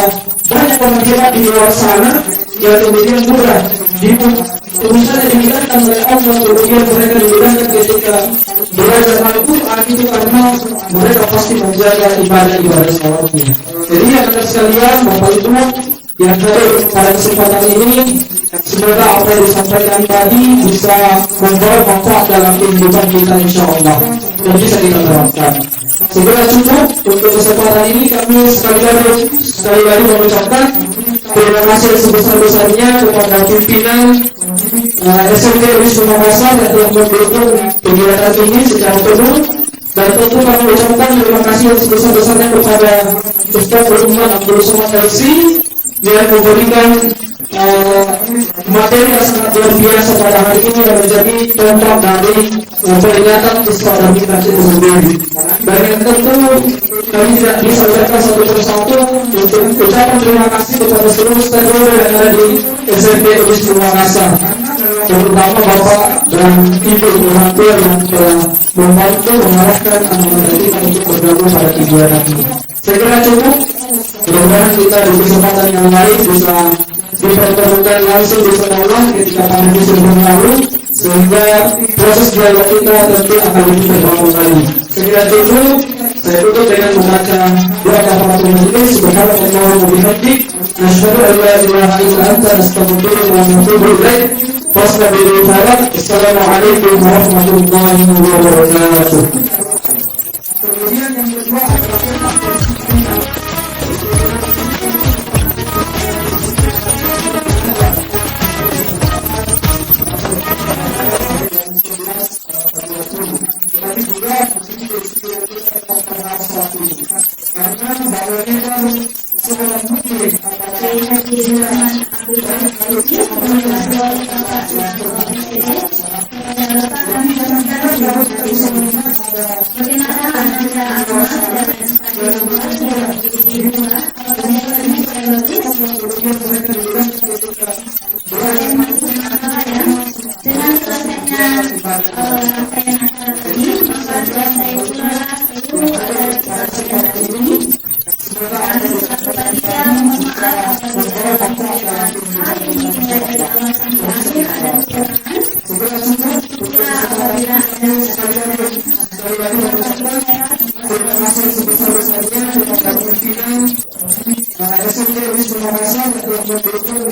S3: banyak orang hebat di luar sana yang kemudian mudah urusannya dimudahkan oleh Allah, kemudian mereka dimudahkan ketika belajar Al-Quran itu karena mereka pasti menjaga ibadah sholatnya. Jadi anak sekalian, Bapak Ibu yang hadir pada kesempatan ini, semoga apa yang disampaikan tadi bisa membawa manfaat dalam kehidupan kita insyaAllah dan bisa kita terapkan. Segera cukup untuk kesempatan ini kami sekali lagi mengucapkan terima kasih sebesar-besarnya kepada pimpinan SMP Wisma Makassar yang telah mendukung kegiatan ini secara penuh, dan tentu kami ucapkan terima kasih sebesar-besarnya kepada Ustaz Rahman Abdul Somad LC yang memberikan materi yang sangat luar biasa pada hari ini yang menjadi contoh dari peringatan istiqamah kita itu sendiri. Dan yang tentu kami tidak bisa ucapkan satu persatu untuk ucapan terima kasih kepada seluruh stakeholder yang ada di SMP Wisma Makassar, terutama Bapak dan Ibu orang tua yang telah membantu mengarahkan anak-anak kita untuk bergabung pada kegiatan ini. Saya kira cukup. Mudah-mudahan kita di kesempatan yang lain bisa dipertemukan langsung di sekolah ketika pandemi sudah berlalu, sehingga proses dialog kita tentu akan lebih berkembang lagi. Saya kira cukup. Saya tutup dengan membaca doa kafaratul majlis. Subhanallah wa bihamdihi, nasyhadu an la ilaha illa anta, nastaghfiruka wa natubu ilaik. Fasbiru falak. Assalamualaikum warahmatullahi wabarakatuh. Kemudian yang kedua SMP Wisma Makassar yang telah mendukung